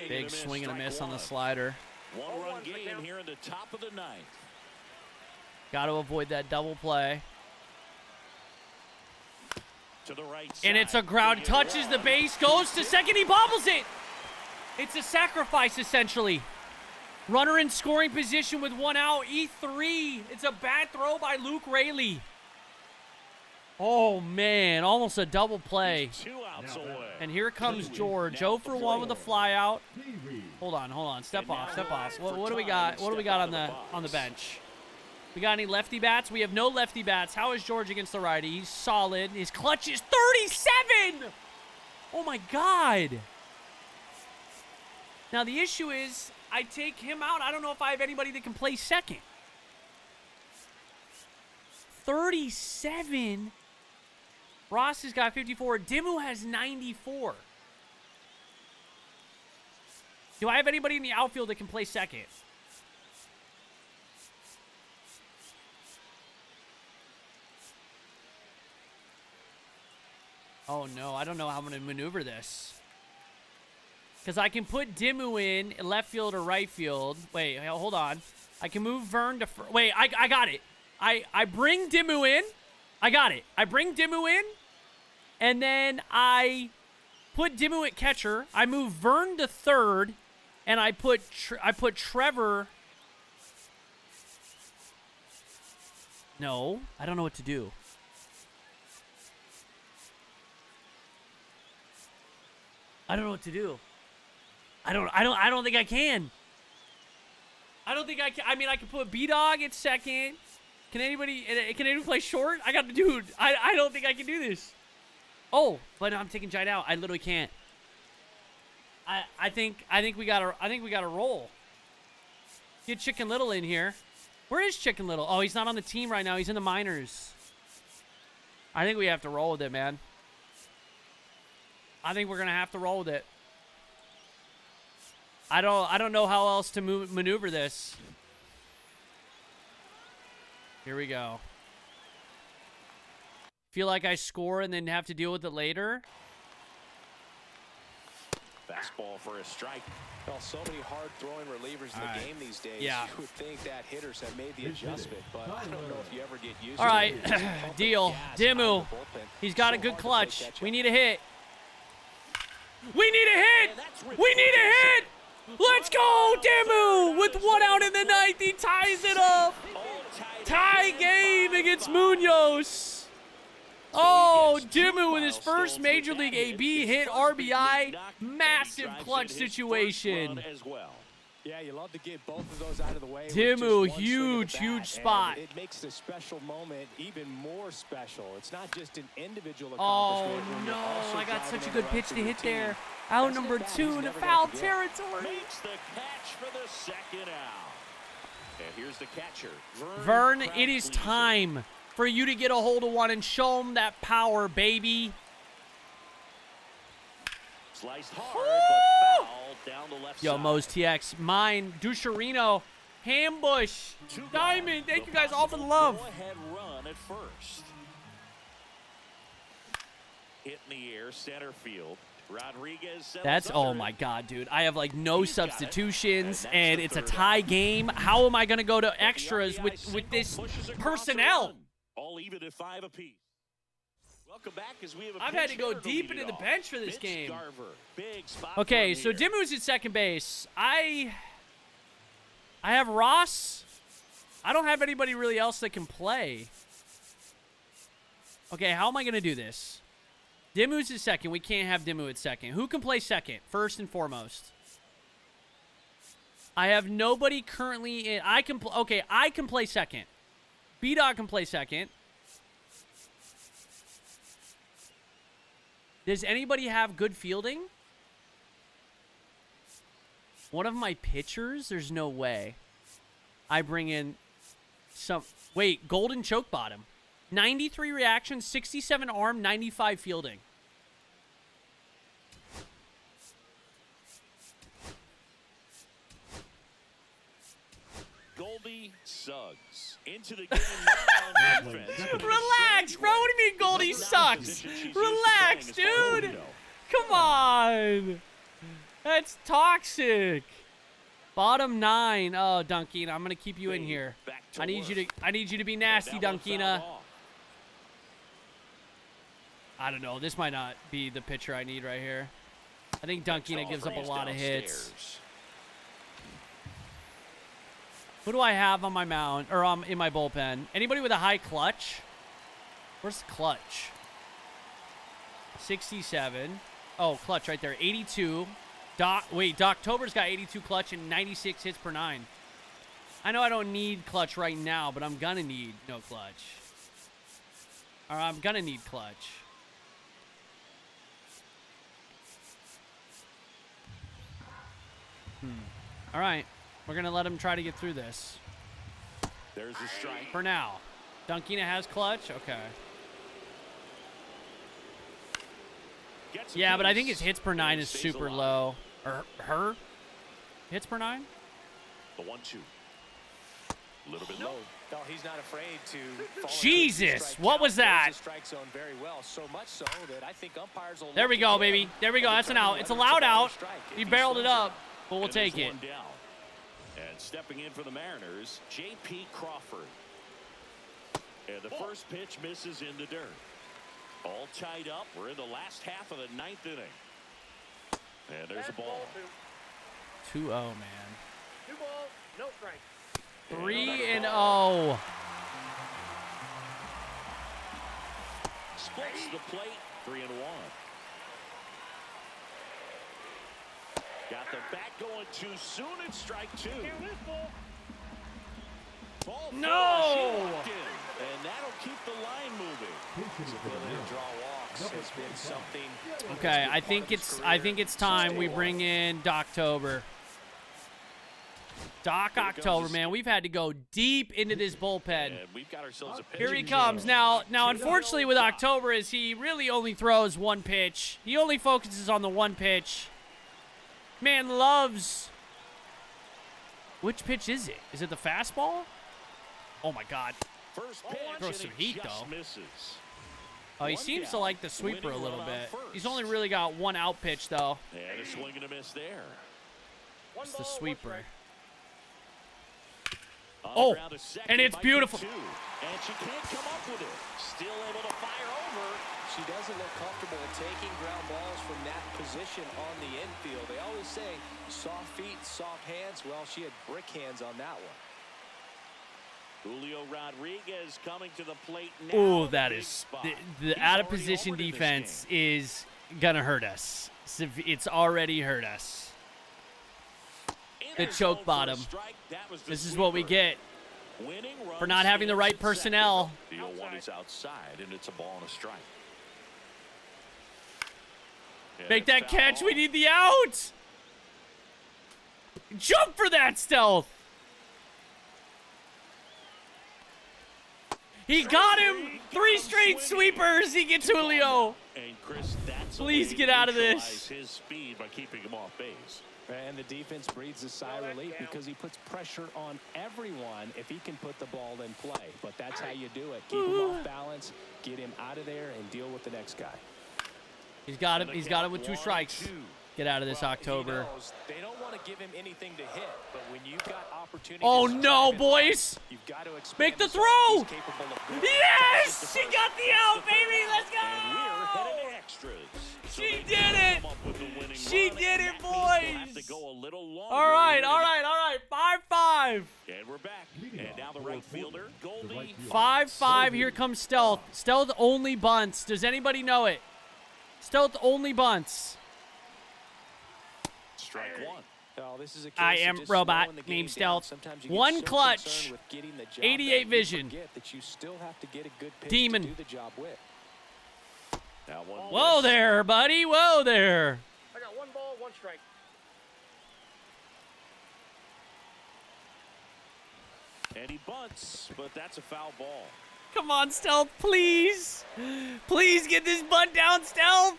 A: Big swing and a miss on the slider.
B: 1-run game here in the top of the 9th.
A: Got to avoid that double play.
B: to the right
A: And it's a ground, touches the base, goes to second, he bobbles it. It's a sacrifice, essentially. Runner in scoring position with 1 out, E3. It's a bad throw by Luke Raley. Oh, man, almost a double play.
B: 2 outs away.
A: And here comes George, 0 for 1 with a fly out. Hold on. Step off. What do we got? What do we got on the bench? We got any lefty bats? We have no lefty bats. How is George against the righty? He's solid. His clutch is 37. Oh my God. Now the issue is I take him out. I don't know if I have anybody that can play second. 37. Ross has got 54. Dimmu has 94. Do I have anybody in the outfield that can play second? Oh, no. I don't know how I'm going to maneuver this. Because I can put Dimmu in left field or right field. Wait, hold on. I can move Vern to... Wait, I got it. I bring Dimmu in. I got it. I bring Dimmu in. And then I put Dimmu at catcher. I move Vern to third. And I put Trevor... No, I don't know what to do. I don't know what to do. I don't think I can. I don't think I can. I mean, I can put B-Dog at second. Can anybody play short? Dude, I don't think I can do this. Oh, but I'm taking Giant out. I literally can't. I think we gotta roll. Get Chicken Little in here. Where is Chicken Little? Oh, he's not on the team right now. He's in the minors. I think we have to roll with it, man. I think we're gonna have to roll with it. I don't know how else to maneuver this. Here we go. Feel like I score and then have to deal with it later.
B: Fastball for a strike.
C: Well, so many hard-throwing relievers in the game these days.
A: Yeah.
C: You would think that hitters have made the adjustment, but I don't know if you ever get used
A: All
C: to
A: right,
C: it.
A: deal. Dimmu. He's got a good clutch. We need a hit. We need a hit! We need a hit! Let's go, Dimmu! With 1 out in the 9th, he ties it up. Tie game against Munoz. Oh, Dimmu with his first Major League AB hit, RBI. Massive clutch situation.
C: Yeah, you love to get both of those out of the way.
A: Dimmu, huge spot.
C: It makes the special moment even more special. It's not just an individual
A: Oh,
C: accomplishment.
A: no, I got such a good pitch to hit there. Out number 2 to foul territory.
B: Makes the catch for the second out. And here's the catcher,
A: Vern, it is time for you to get a hold of one and show him that power, baby.
B: Sliced hard, but foul down the left
A: Yo,
B: side.
A: Mo's TX, mine, Ducherino, Hambush, Diamond. Thank you guys all for the love.
B: Go-ahead run at first. Hit in the air, center field. Rodriguez.
A: That's, oh my God, dude. I have like no substitutions, and it's a tie game. How am I going to go to extras with this personnel?
B: All even at 5 apiece. Welcome back as we have a
A: I've had to go deep into the bench for this game. Okay, so Dimmu's at second base. I have Ross. I don't have anybody really else that can play. Okay, how am I going to do this? Dimmu's at second. We can't have Dimmu at second. Who can play second, first and foremost? I have nobody currently in. I can play second. B-Dog can play second. Does anybody have good fielding? One of my pitchers? There's no way. I bring in some... Wait, Golden Choke Bottom. 93 reactions, 67 arm, 95 fielding.
B: Goldie Suggs into the game now.
A: Relax, bro. What do you mean Goldie sucks? Relax, dude. Come on. That's toxic. Bottom 9. Oh, Dunkina, I'm gonna keep you in here. I need you to be nasty, Dunkina. I don't know. This might not be the pitcher I need right here. I think Dunkina gives up a lot of hits. Who do I have on my mound or in my bullpen? Anybody with a high clutch? Where's the clutch? 67. Oh, clutch right there. 82. Doctober's got 82 clutch and 96 hits per 9. I know I don't need clutch right now, but I'm gonna need no clutch. Or I'm gonna need clutch. All right. We're going to let him try to get through this.
B: There's a strike.
A: For now. Dunkina has clutch? Okay. Yeah, but I think his hits per 9 is super low. Or her? Hits per 9?
B: The 1-2. A little bit low.
C: No, he's not afraid to.
A: Jesus, what was that?
C: Strike zone very well, so much so that I think umpires will.
A: There we go, baby. There we go. That's an out. It's a loud out. He barreled it up, but we'll take it.
B: And stepping in for the Mariners, J.P. Crawford. And the first pitch misses in the dirt. All tied up. We're in the last half of the 9th inning. And there's a ball.
A: 2-0, man.
D: 2 balls, no strike.
A: 3-0.
B: Splits the plate. 3-1. Got the bat going too soon. It's strike 2. Ball
A: no!
B: And that'll keep the line moving.
C: His ability to draw walks has been something.
A: Okay, I think it's time we bring in Doctober. Doc October, man, we've had to go deep into this bullpen.
B: We've got ourselves a
A: Here he comes. Now, unfortunately with October is he really only throws one pitch. He only focuses on the one pitch. Man loves. Which pitch is it? Is it the fastball? Oh my God.
B: First pitch,
A: throw some heat though.
B: Misses.
A: Oh, he seems to like the sweeper a little bit. He's only really got one out pitch though.
B: And a swing and a miss there.
A: It's the sweeper. Oh, and it's beautiful.
B: And she can't come up with it. Still able to fire over.
C: She doesn't look comfortable taking ground balls from that position on the infield. They always say soft feet, soft hands. Well, she had brick hands on that one.
B: Julio Rodriguez coming to the plate now.
A: Oh, that is the out of position defense is gonna hurt us. It's already hurt us. The choke bottom. This is what we get for not having the right personnel.
B: The 0-1 is outside, and it's a ball and a strike.
A: Make that catch. We need the out. Jump for that, Stealth. He got him. 3 straight sweepers. He gets Julio. Please get out of this.
B: His speed by keeping him off base.
C: And the defense breathes a sigh of relief because he puts pressure on everyone if he can put the ball in play. But that's how you do it. Keep him off balance, get him out of there, and deal with the next guy.
A: He's got him. He's got him with 2 strikes. Get out of this, October.
C: They don't want to give him anything to hit, but when you've got opportunities.
A: Oh no, boys!
C: You've got to
A: make the throw. Yes, she got the out, baby. Let's go.
B: And we're headed extras.
A: She did it. She did it, boys. All right. 5-5.
B: And we're back. And now the right fielder, Goldie.
A: 5-5. Here comes Stealth. Stealth only bunts. Does anybody know it? Stealth only bunts.
B: Strike 1.
C: This is a
A: I am robot named Stealth. 1 clutch. 88 vision.
C: That you still have to get a good pitch
A: Demon.
C: to do the job with.
A: Whoa there, buddy. Whoa there.
D: I got 1 ball, 1 strike.
B: And he bunts, but that's a foul ball.
A: Come on, Stealth, please. Please get this bunt down, Stealth.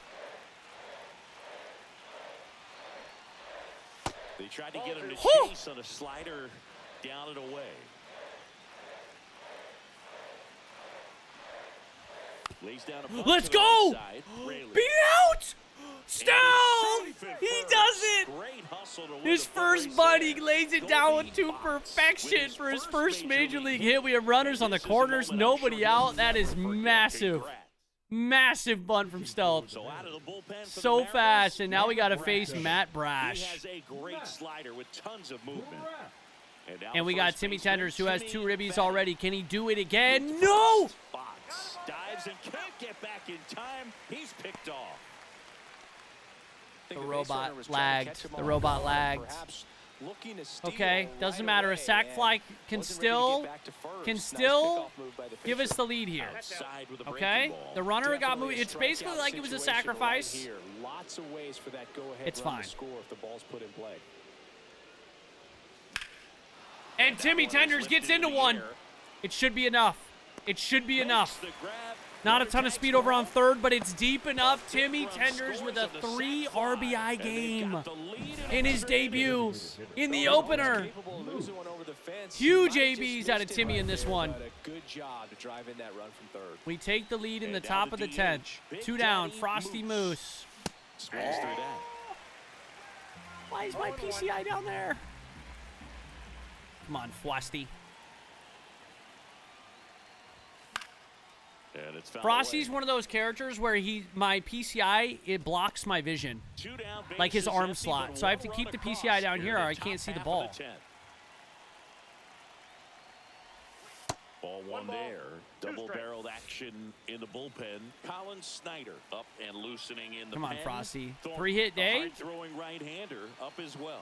B: They tried to get him to chase on a slider down and away. Lays down a
A: Let's go! Beat out! Stealth! He does it! His first bunt, he lays it down to perfection for his 1st major league hit. We have runners on the corners, nobody out. That is massive. Massive bunt from Stealth.
B: So out of the bullpen for
A: So
B: the Mariners,
A: fast, and now we got to
B: Matt
A: face
B: Brash.
A: Matt
B: He
A: Brash.
B: has a great slider with tons of movement. Now
A: And we got
B: first
A: Timmy
B: baseman,
A: Tenders, who has
B: Timmy
A: 2 ribbies
B: Fetty.
A: already. Can he do it again? No!
B: Fox dives and can't get back in time. He's picked off.
C: I think
A: The
C: base
A: robot
C: runner was trying to catch
A: lagged.
C: him
A: The
C: off
A: robot
C: guard,
A: lagged.
C: perhaps looking to steal
A: Okay, doesn't matter. A
C: away,
A: sac
C: and
A: fly can
C: wasn't ready to
A: still
C: get back to first.
A: can
C: Nice
A: still
C: pickoff move by the
A: give us
C: pitcher.
A: the lead here.
B: Outside with a breaking
A: Okay?
B: ball.
A: The runner got
C: Definitely
A: moved.
C: a
A: It's basically
C: strikeout
A: like it was a
C: situation right
A: sacrifice.
C: here. Lots of ways for that go-ahead
A: It's
C: run
A: fine.
C: to score if the ball's put in play.
A: And Timmy
B: That one is
A: Tenders
B: lifted
A: gets
B: in
A: into
B: the
A: one.
B: air.
A: It should be enough. It should be
B: Makes
A: enough.
B: the grab.
A: Not a ton of
B: Tags
A: speed over on
B: ball.
A: third, but it's deep enough.
B: Big
A: Timmy
B: run
A: Tenders with a
B: scores on the
A: 3
B: sac fly.
A: RBI
B: And they've
A: game
B: got the lead
A: in his
B: extra
A: debut
B: innings.
A: in the
C: Though he's
A: opener.
C: capable of losing one over the fence,
A: Huge
C: he might have
A: ABs
C: just
A: out of
C: missed it
A: Timmy
C: right
A: in this
C: there,
A: one.
C: but a good job to drive in that run from third.
A: We take the lead in the
B: And down
A: top
B: to
A: of the
B: DH.
A: 10th.
B: Big
A: 2 down,
B: Daddy
A: Frosty Moose.
B: Swings through that.
A: Why is my PCI down there? Come on, Frosty.
B: And it's fouled
A: Frosty's
B: away.
A: one of those characters where my PCI, it blocks my vision.
B: 2 down,
A: Like his
B: bases
A: arm
B: empty,
A: slot.
B: but
A: So I have to
B: one
A: keep
B: run
A: the
B: across
A: PCI down
B: in
A: here
B: the
A: or I
B: top
A: can't see the
B: half of
A: ball.
B: 10th. Ball one
D: ball,
B: there.
D: 2 strikes.
B: Double-barreled action in the bullpen. Colin Snyder up and loosening in the
A: Come on,
B: pen.
A: Frosty.
B: Thornton,
A: 3-hit
B: the
A: day?
B: hard-throwing right-hander up as well.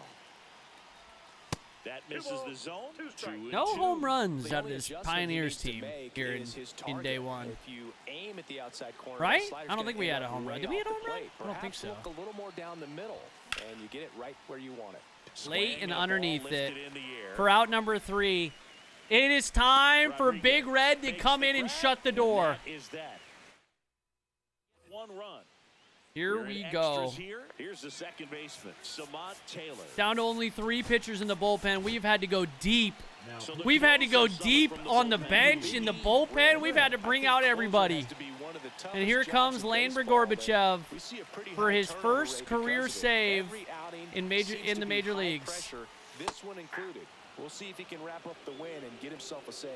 B: That misses
D: balls,
B: the zone.
D: 2 strikes.
B: 2-2.
A: No home runs
C: The
A: out of
C: only
A: this
C: adjustment he
A: Pioneers
C: needs to
A: team
C: make
A: here
C: is his
A: in day
C: target.
A: one.
C: If you aim at the outside corner,
A: Right?
C: that slider's
A: I don't
C: gonna
A: think we
C: end
A: had a
C: up
A: home run.
C: way
A: Did we
C: off
A: hit a
C: the
A: home run?
C: plate.
A: I don't think
C: Perhaps
A: so.
C: look a little more down the middle, and you get it right where you want it.
A: Late
B: Swing
A: and
B: ball
A: underneath
B: lifted
A: it
B: in the air.
A: for out number 3. It is time for
B: Rodriguez
A: Big Red to
B: makes
A: come
B: the
A: in and
B: grab,
A: shut the door.
B: That is that. 1 run.
A: Here
B: We're in
A: we
B: extras
A: go.
B: Here. Here's the second baseman, Samant Taylor.
A: Down to only 3 pitchers in the bullpen. We've had to go deep.
B: So the
A: We've had to go
B: closers
A: deep
B: from the
A: on the
B: bullpen.
A: bench, in the bullpen. We've had to bring out everybody. And here comes Landry Gorbachev for his first career save in the major leagues.
C: This one included. We'll see if he can wrap up the win and get himself a save.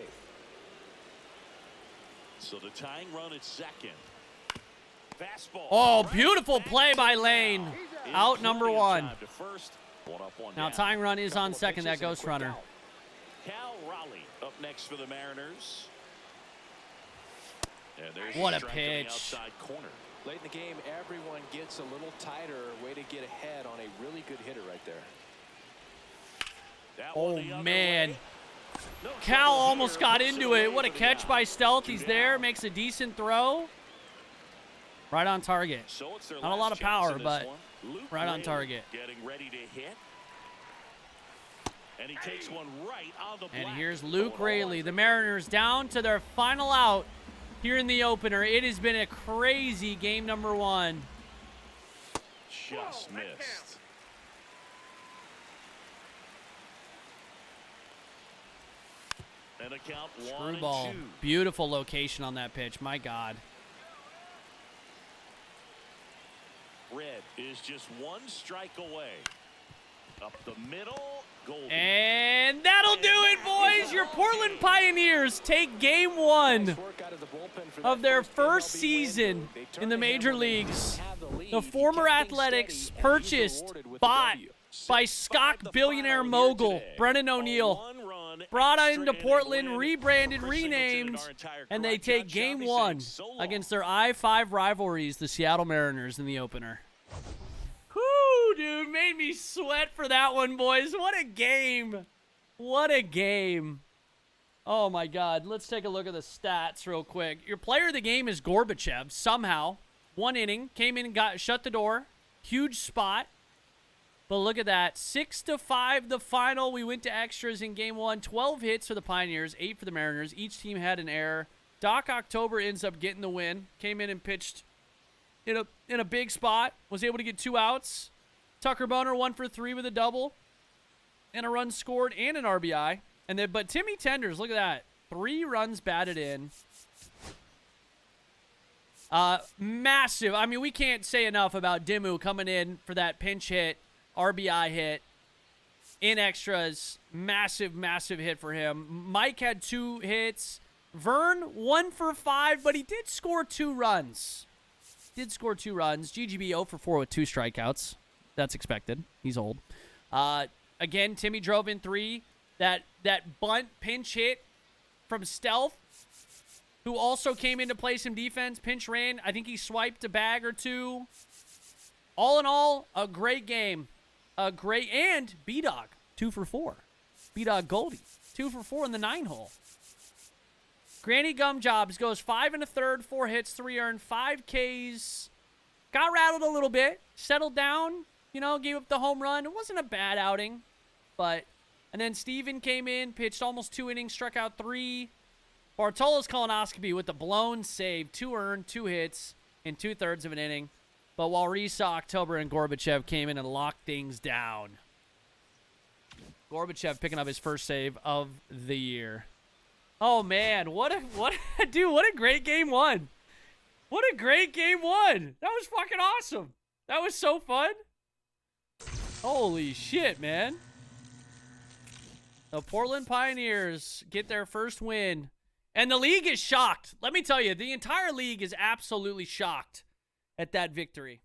B: So the tying run at second. Fastball.
A: Oh, beautiful play by Lane.
B: In
A: Out number
B: plenty of
A: 1.
B: time to first. 1 up, 1
A: Now
B: down.
A: tying run is on
C: Couple of
A: second. That
C: pitches and a
A: ghost
C: quick
A: runner.
C: out.
B: Cal Raleigh up next for the Mariners. And there's
A: What a
B: strike on the
A: pitch.
B: outside corner.
C: Late in the game, everyone gets a little tighter. Way to get ahead on a really good hitter right there.
B: That one
A: Oh,
B: the other
A: man.
B: way. No
A: Cal
B: trouble
A: almost
B: here.
A: got
B: Puts
A: into
B: away
A: it. What a
B: for the
A: catch
B: out.
A: by Stealth.
B: 2
A: He's there.
B: down.
A: Makes a decent throw. Right on target.
B: So it's their
A: Not a
B: last
A: lot of
B: chance
A: power,
B: in this
A: but
B: one. Luke
A: right on
B: Raley
A: target.
B: Getting ready to hit. And he takes one right on the
A: And
B: black.
A: here's Luke
B: Going
A: Raley.
B: on.
A: The Mariners down to their final out here in the opener. It has been a crazy game number 1.
B: Just
D: Whoa, that
B: missed. And a count 1
A: Screwball.
B: and 2.
A: Beautiful location on that pitch. My God.
B: Red is just 1 strike away. Up the middle, Goldie.
A: And that'll do it, boys. Your Portland Pioneers take game 1
C: Nice work out of the bullpen for
A: of
C: that
A: their first
C: MLB win.
A: season
C: They
A: in
C: turned
A: the
C: the
A: major
C: hammer when they
A: leagues.
C: didn't have the lead.
A: The
C: He
A: former
C: kept things
A: Athletics
C: steady, and he's
A: purchased,
C: rewarded with the
A: bought
C: W.
A: by
B: 6-5
A: Scott
B: the
A: billionaire
B: final here
A: mogul
B: today.
A: Brennan
B: A
A: O'Neill.
B: 1-run
A: Brought
B: extra
A: into
B: inning
A: Portland,
B: win.
A: rebranded,
B: Chris Singleton
A: renamed,
B: our entire
A: and
B: crew.
A: they
B: I'm
A: take
B: John
A: game
B: Shelby
A: 1
B: saying so long.
A: against their I-5 rivalries, the Seattle Mariners, in the opener. Whoo, dude, made me sweat for that one, boys. What a game. What a game. Oh, my God. Let's take a look at the stats real quick. Your player of the game is Gorbachev, somehow. 1 inning, came in and shut the door. Huge spot. But look at that. 6-5 the final. We went to extras in game 1. 12 hits for the Pioneers, 8 for the Mariners. Each team had an error. Doc October ends up getting the win. Came in and pitched in a big spot. Was able to get 2 outs. Tucker Boner 1 for 3 with a double. And a run scored and an RBI. But Timmy Tenders, look at that. 3 runs batted in. Massive. I mean, we can't say enough about Dimmu coming in for that pinch hit, RBI hit in extras. Massive, massive hit for him. Mike had 2 hits. Vern, 1 for 5, but he did score 2 runs. GGB 0 for 4 with 2 strikeouts. That's expected. He's old. Again, Timmy drove in 3. That bunt pinch hit from Stealth, who also came in to play some defense. Pinch ran. I think he swiped a bag or 2. All in all, a great game. And B-Dog, 2 for 4. B-Dog Goldie, 2 for 4 in the 9-hole. Granny Gumjobs goes 5 1/3, 4 hits, 3 earned, 5 Ks. Got rattled a little bit. Settled down. Gave up the home run. It wasn't a bad outing. And then Steven came in, pitched almost 2 innings, struck out 3. Bartolo's colonoscopy with the blown save. 2 earned, 2 hits in 2/3 of an inning. But while Risa, October, and Gorbachev came in and locked things down. Gorbachev picking up his first save of the year. Oh, man. Dude, what a great game 1. What a great game 1. That was fucking awesome. That was so fun. Holy shit, man. The Portland Pioneers get their first win. And the league is shocked. Let me tell you, the entire league is absolutely shocked at that victory.